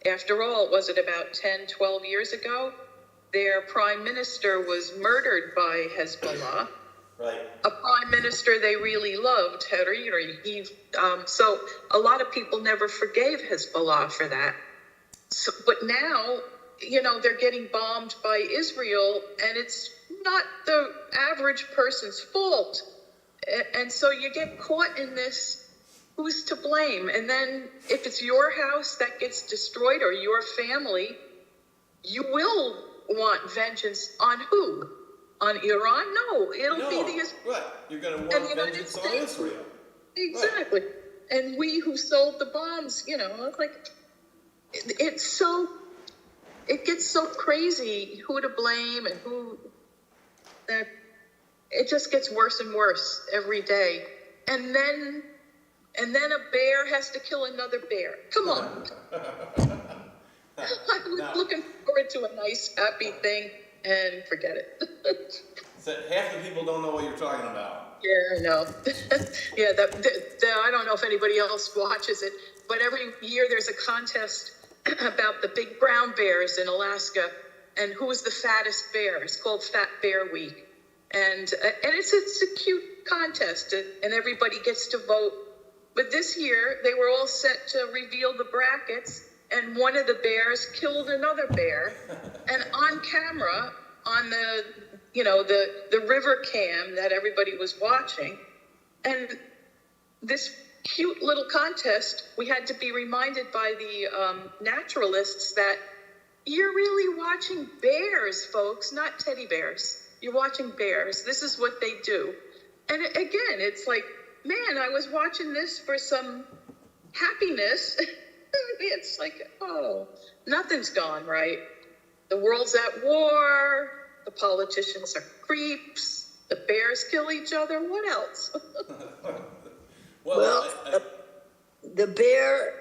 After all, was it about 10, 12 years ago? Their prime minister was murdered by Hezbollah. Right. A prime minister they really loved, Hariri. So a lot of people never forgave Hezbollah for that. So, but now, they're getting bombed by Israel, and it's not the average person's fault. And so you get caught in this, who's to blame? And then if it's your house that gets destroyed, or your family, you will want vengeance on who? On Iran? No, it'll be the... Right, you're going to want vengeance on Israel. Exactly. Right. And we who sold the bombs, it gets so crazy who to blame and who, that it just gets worse and worse every day. And then a bear has to kill another bear. Come on. I was looking forward to a nice, happy thing, and forget it. So half the people don't know what you're talking about. Yeah, I know. Yeah, I don't know if anybody else watches it, but every year there's a contest about the big brown bears in Alaska and who's the fattest bear. It's called Fat Bear Week. And it's a cute contest, and everybody gets to vote. But this year, they were all set to reveal the brackets, and one of the bears killed another bear. And on camera, on the river cam that everybody was watching, and this cute little contest, we had to be reminded by the naturalists that you're really watching bears, folks, not teddy bears. You're watching bears. This is what they do. And again, it's like, man, I was watching this for some happiness. It's like, oh, nothing's gone right. The world's at war. The politicians are creeps. The bears kill each other. What else? Well, the bear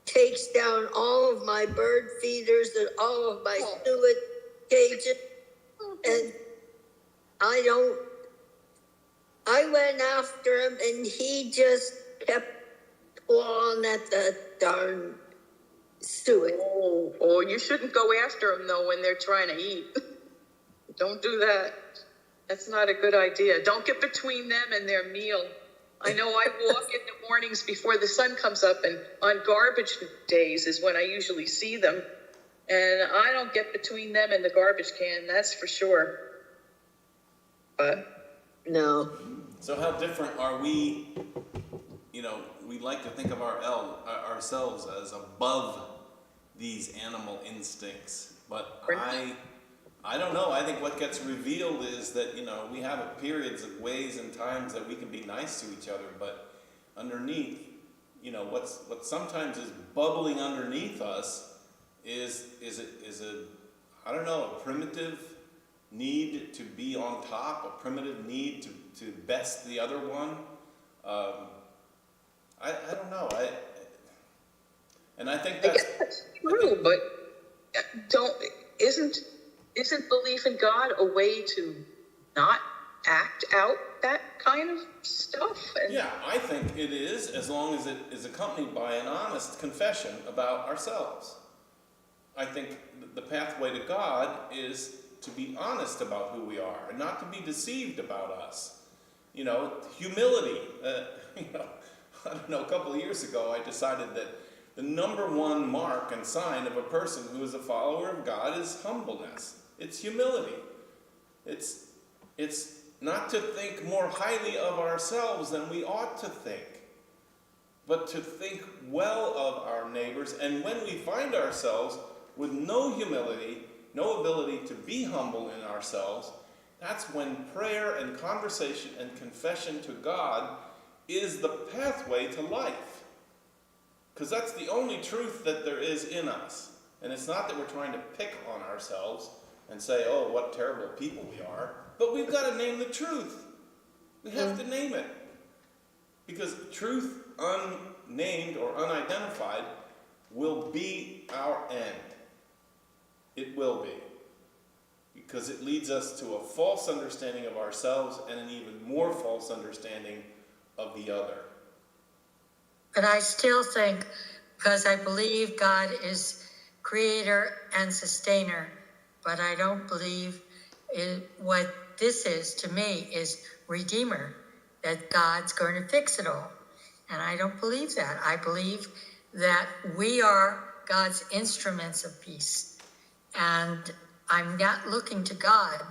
takes down all of my bird feeders and all of my suet cages, and I went after him, and he just kept clawing at the darn suet. Oh, you shouldn't go after them, though, when they're trying to eat. Don't do that. That's not a good idea. Don't get between them and their meal. I know I walk in the mornings before the sun comes up, and on garbage days is when I usually see them. And I don't get between them and the garbage can, that's for sure. But No. So how different are we? We like to think of ourselves as above these animal instincts, but I don't know. I think what gets revealed is that, we have periods of ways and times that we can be nice to each other, but underneath, what sometimes is bubbling underneath us is a primitive need to be on top, a primitive need to best the other one. I don't know. I think I that's guess that's true, but isn't belief in God a way to not act out that kind of stuff? Yeah, I think it is, as long as it is accompanied by an honest confession about ourselves. I think the pathway to God is to be honest about who we are and not to be deceived about us. Humility. I don't know, a couple of years ago I decided that the number one mark and sign of a person who is a follower of God is humbleness. It's humility. It's not to think more highly of ourselves than we ought to think, but to think well of our neighbors. And when we find ourselves with no humility, no ability to be humble in ourselves, that's when prayer and conversation and confession to God is the pathway to life. Because that's the only truth that there is in us. And it's not that we're trying to pick on ourselves and say, oh, what terrible people we are. But we've got to name the truth. We have to name it. Because truth unnamed or unidentified will be our end. It will be. Because it leads us to a false understanding of ourselves and an even more false understanding of the other. But I still think, because I believe God is creator and sustainer, but I don't believe what this is to me is redeemer, that God's going to fix it all. And I don't believe that. I believe that we are God's instruments of peace. And I'm not looking to God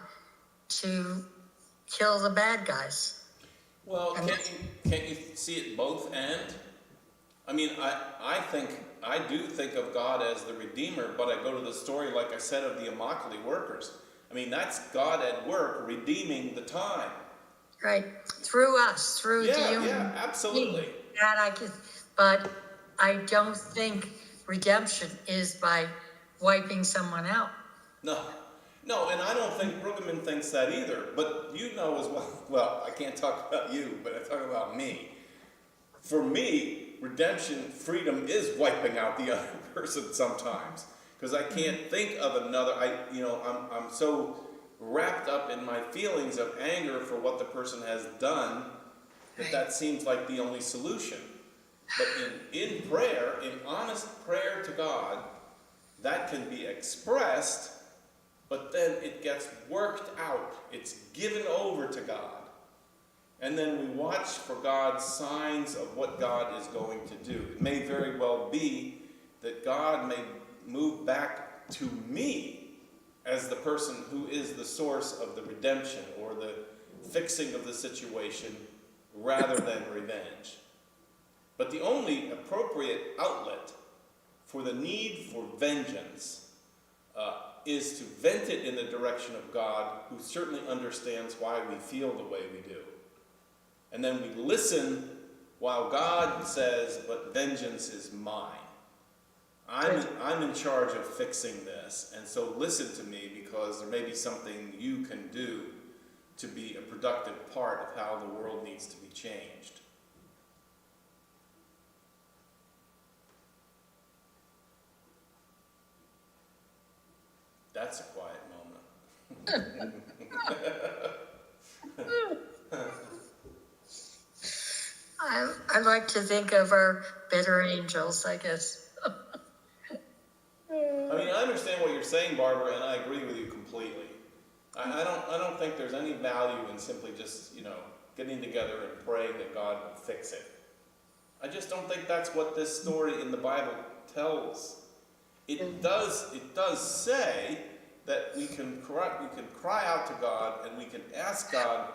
to kill the bad guys. Well, can't you see it both and? I mean, I do think of God as the Redeemer, but I go to the story, like I said, of the Immokalee workers. I mean, that's God at work redeeming the time. Right, through us, through the human. Yeah, absolutely. That I can, but I don't think redemption is by wiping someone out. No, No, and I don't think Brueggemann thinks that either, but you know as well, I can't talk about you, but I talk about me. For me, redemption, freedom is wiping out the other person sometimes, because I can't think of another, I'm so wrapped up in my feelings of anger for what the person has done, that seems like the only solution. But in prayer, in honest prayer to God, that can be expressed, but then it gets worked out. It's given over to God. And then we watch for God's signs of what God is going to do. It may very well be that God may move back to me as the person who is the source of the redemption or the fixing of the situation rather than revenge. But the only appropriate outlet for the need for vengeance is to vent it in the direction of God, who certainly understands why we feel the way we do. And then we listen while God says, but vengeance is mine. I'm in charge of fixing this, and so listen to me, because there may be something you can do to be a productive part of how the world needs to be changed. That's a quiet moment. I like to think of our better angels, I guess. I mean, I understand what you're saying, Barbara, and I agree with you completely. I don't think there's any value in simply just, getting together and praying that God will fix it. I just don't think that's what this story in the Bible tells. It does say that we can cry out to God and we can ask God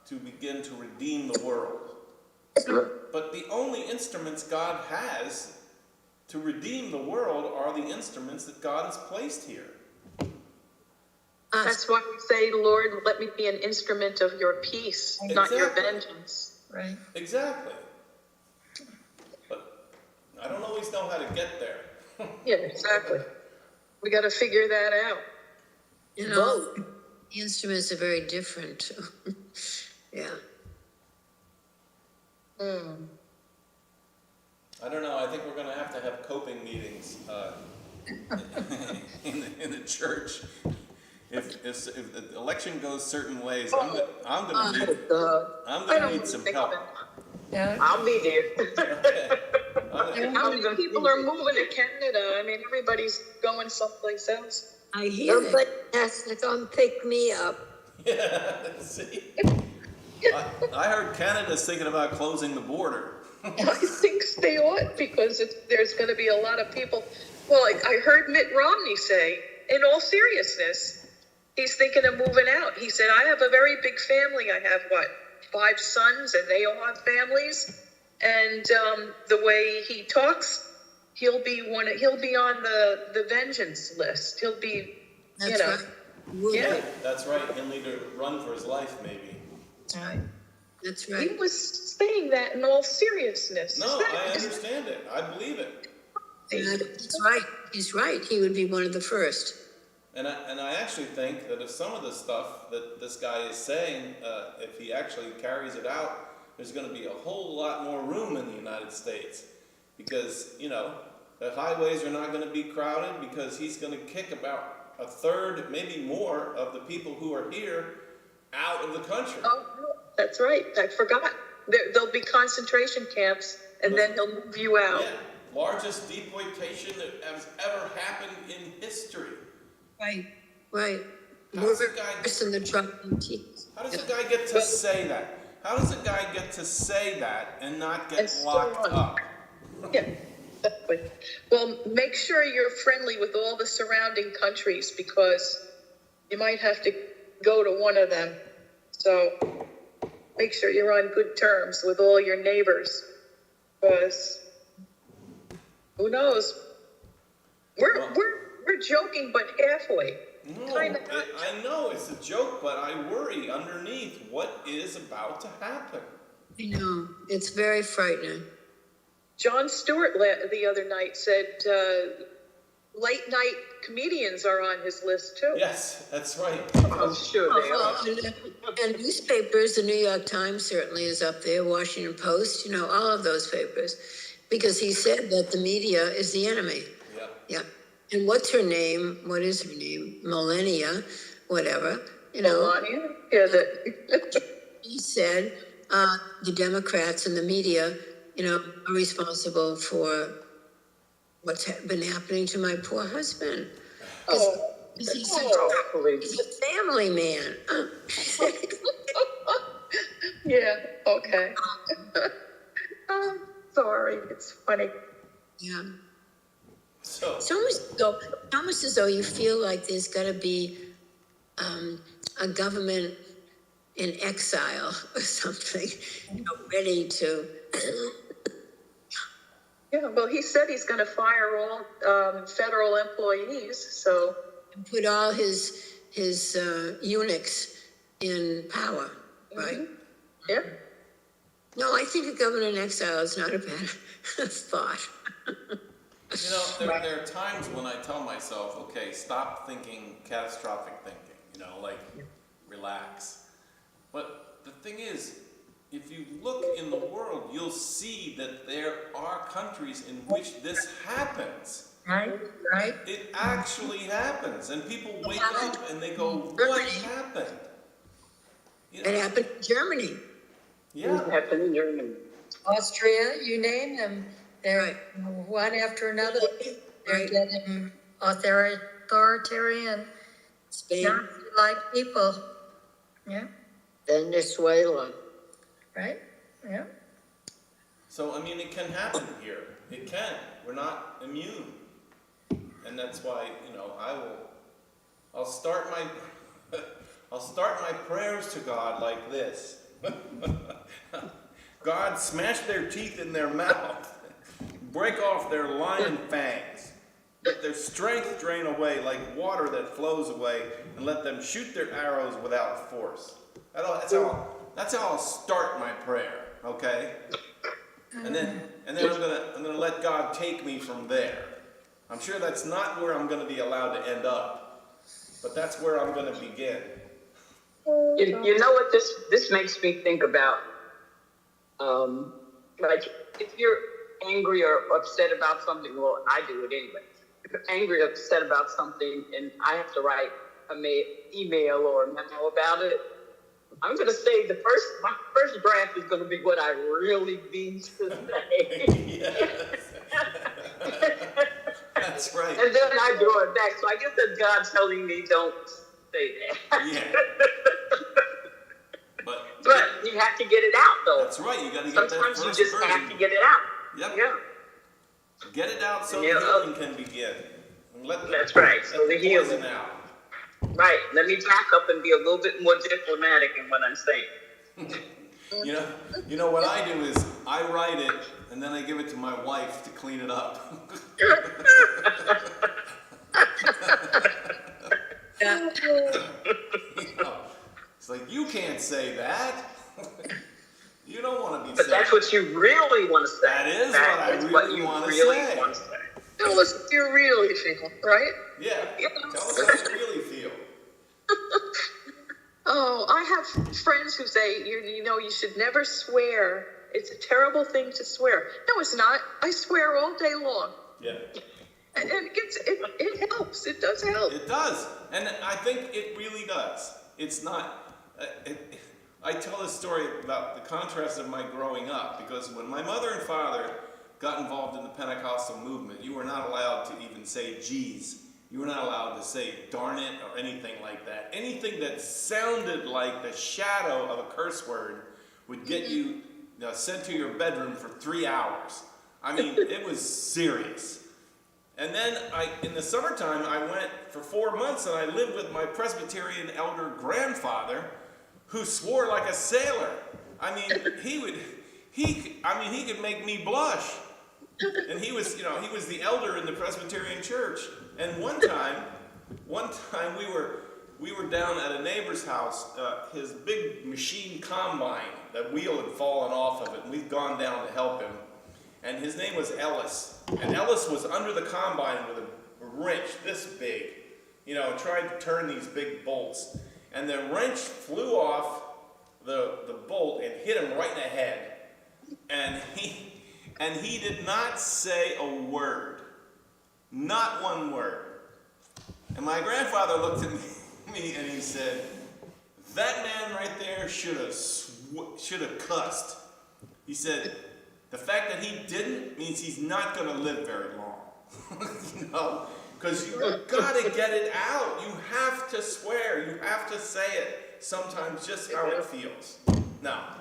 to begin to redeem the world. But the only instruments God has to redeem the world are the instruments that God has placed here. That's why we say, Lord, let me be an instrument of your peace, not your vengeance. Right. Exactly. But I don't always know how to get there. Yeah, exactly. We got to figure that out. The instruments are very different. Yeah. I don't know. I think we're going to have coping meetings in the church. If the election goes certain ways, I'm going to need some help. Yeah. I'll be there. How many people are moving to Canada? I mean, everybody's going someplace else. I hear that. Somebody has to come pick me up. Yeah, see. I heard Canada's thinking about closing the border. I think they ought, because there's going to be a lot of people. Well, I heard Mitt Romney say, in all seriousness, he's thinking of moving out. He said, I have a very big family. I have, 5 sons, and they all have families. And the way he talks, he'll be on the vengeance list. He'll be, That's right. Yeah. That's right. He'll need to run for his life, maybe. Right. That's He right. was saying that in all seriousness. No, I understand it. I believe it. That's right. He's right. He would be one of the first. And I actually think that if some of the stuff that this guy is saying, if he actually carries it out, there's going to be a whole lot more room in the United States. Because, the highways are not going to be crowded, because he's going to kick about a third, maybe more, of the people who are here out of the country. Oh, that's right. I forgot. There'll be concentration camps, and then he'll move you out. Yeah, largest deportation that has ever happened in history. Right. Right. How's the guy, Worse than the Trump antiques. how does a guy get to say that? How does a guy get to say that and not get And locked still up? Yeah, exactly. Well, make sure you're friendly with all the surrounding countries, because you might have to go to one of them. So make sure you're on good terms with all your neighbors, because who knows? We're joking, but halfway. No, I know it's a joke, but I worry underneath what is about to happen. I know. It's very frightening. Jon Stewart the other night said late night comedians are on his list too. Yes, that's right. I'm sure they are. Well, and newspapers, the New York Times certainly is up there, Washington Post, all of those papers, because he said that the media is the enemy. Yeah. Yeah. And what's her name? What is her name? Melania, whatever, Melania? Yeah, He said the Democrats and the media, are responsible for what's been happening to my poor husband. Because he's a family man. yeah, okay. Sorry, it's funny. Yeah. So, It's almost as though you feel like there's got to be a government in exile or something, ready to. Yeah, well, he said he's going to fire all federal employees, so. Put all his eunuchs in power, right? Mhm. Yeah. No, I think a government in exile is not a bad thought. there are times when I tell myself, okay, stop thinking catastrophic thinking, relax. But the thing is, if you look in the world, you'll see that there are countries in which this happens. Right? It actually happens, and people wake up and they go, what happened? It happened in Germany. Yeah. It happened in Germany. Austria, you name them. They're Right. one after another. They're Right. getting authoritarian, Spain. Nazi-like people. Yeah, Venezuela. right? Yeah. So, it can happen here. It can. We're not immune. And that's why, I'll start my prayers to God like this. God, smash their teeth in their mouth. Break off their lion fangs. Let their strength drain away like water that flows away, and let them shoot their arrows without force. That's how I'll start my prayer, okay? And then I'm gonna let God take me from there. I'm sure that's not where I'm gonna be allowed to end up, but that's where I'm gonna begin. You know what this makes me think about? Like if you're angry or upset about something, well, I do it anyway. If you're angry or upset about something and I have to write an email or a memo about it, I'm going to say my first draft is going to be what I really mean to say. Yes. That's right. And then I draw it back. So I guess that God's telling me don't say that. Yeah. But you have to get it out, though. That's right. You got to get that Sometimes first you just version. have to get it out. Yep. Yeah. Get it out so Yeah. the healing can begin. And That's right. So let the poison healing. out. Right. Let me back up and be a little bit more diplomatic in what I'm saying. You know what I do is I write it and then I give it to my wife to clean it up. It's like, you can't say that. You don't want to be But saying that's what you really want to say. That is what I really want to say. want to say. Tell us what you really feel, right? Yeah. Tell us how you really feel. Oh, I have friends who say, you should never swear. It's a terrible thing to swear. No, it's not. I swear all day long. Yeah. And it helps. It does help. It does. And I think it really does. It's not... I tell this story about the contrast of my growing up, because when my mother and father got involved in the Pentecostal movement, you were not allowed to even say geez. You were not allowed to say darn it or anything like that. Anything that sounded like the shadow of a curse word would get you sent to your bedroom for 3 hours. I mean, it was serious. And then in the summertime, I went for 4 months and I lived with my Presbyterian elder grandfather, who swore like a sailor. I mean, he could make me blush. And he was the elder in the Presbyterian church. And one time we were down at a neighbor's house. His big machine combine, the wheel had fallen off of it, and we'd gone down to help him. And his name was Ellis. And Ellis was under the combine with a wrench this big, and tried to turn these big bolts. And the wrench flew off the bolt and hit him right in the head. And he did not say a word. Not one word. And my grandfather looked at me and he said, "That man right there should have cussed." He said, "The fact that he didn't means he's not going to live very long." Because you gotta get it out. You have to swear. You have to say it. Sometimes just how it feels. Now,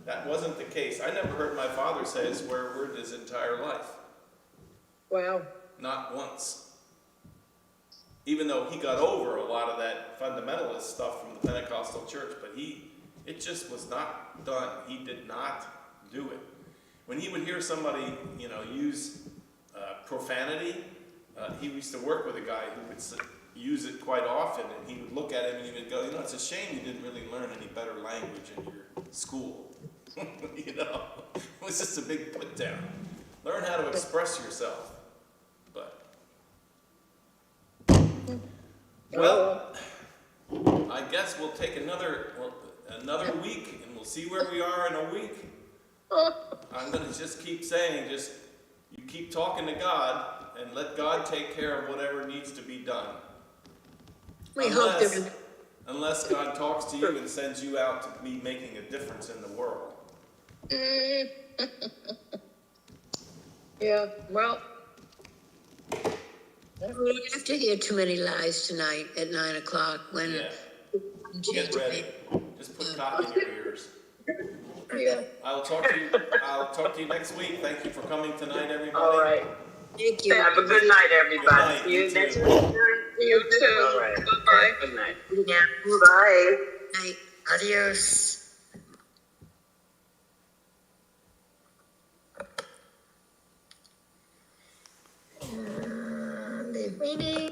that wasn't the case. I never heard my father say a swear word his entire life. Wow. Not once. Even though he got over a lot of that fundamentalist stuff from the Pentecostal church, but it just was not done. He did not do it. When he would hear somebody, use profanity, he used to work with a guy who would use it quite often, and he would look at him and he would go, "It's a shame you didn't really learn any better language in your school." It was just a big put down. Learn how to express yourself. But, well, I guess we'll take another week, and we'll see where we are in a week. I'm going to just keep saying, you keep talking to God, and let God take care of whatever needs to be done. We hope there. Unless God talks to you and sends you out to be making a difference in the world. Yeah, well, We don't have to hear too many lies tonight at 9 o'clock when. Yeah. Get ready. Just put cotton in your ears. yeah. I'll talk to you next week. Thank you for coming tonight, everybody. All right. Thank you. Have a good night, everybody. Good night. See you You next too. week. You too. All right. Bye-bye. Good night. Yeah. Bye. Night. Adios. Leave meeting.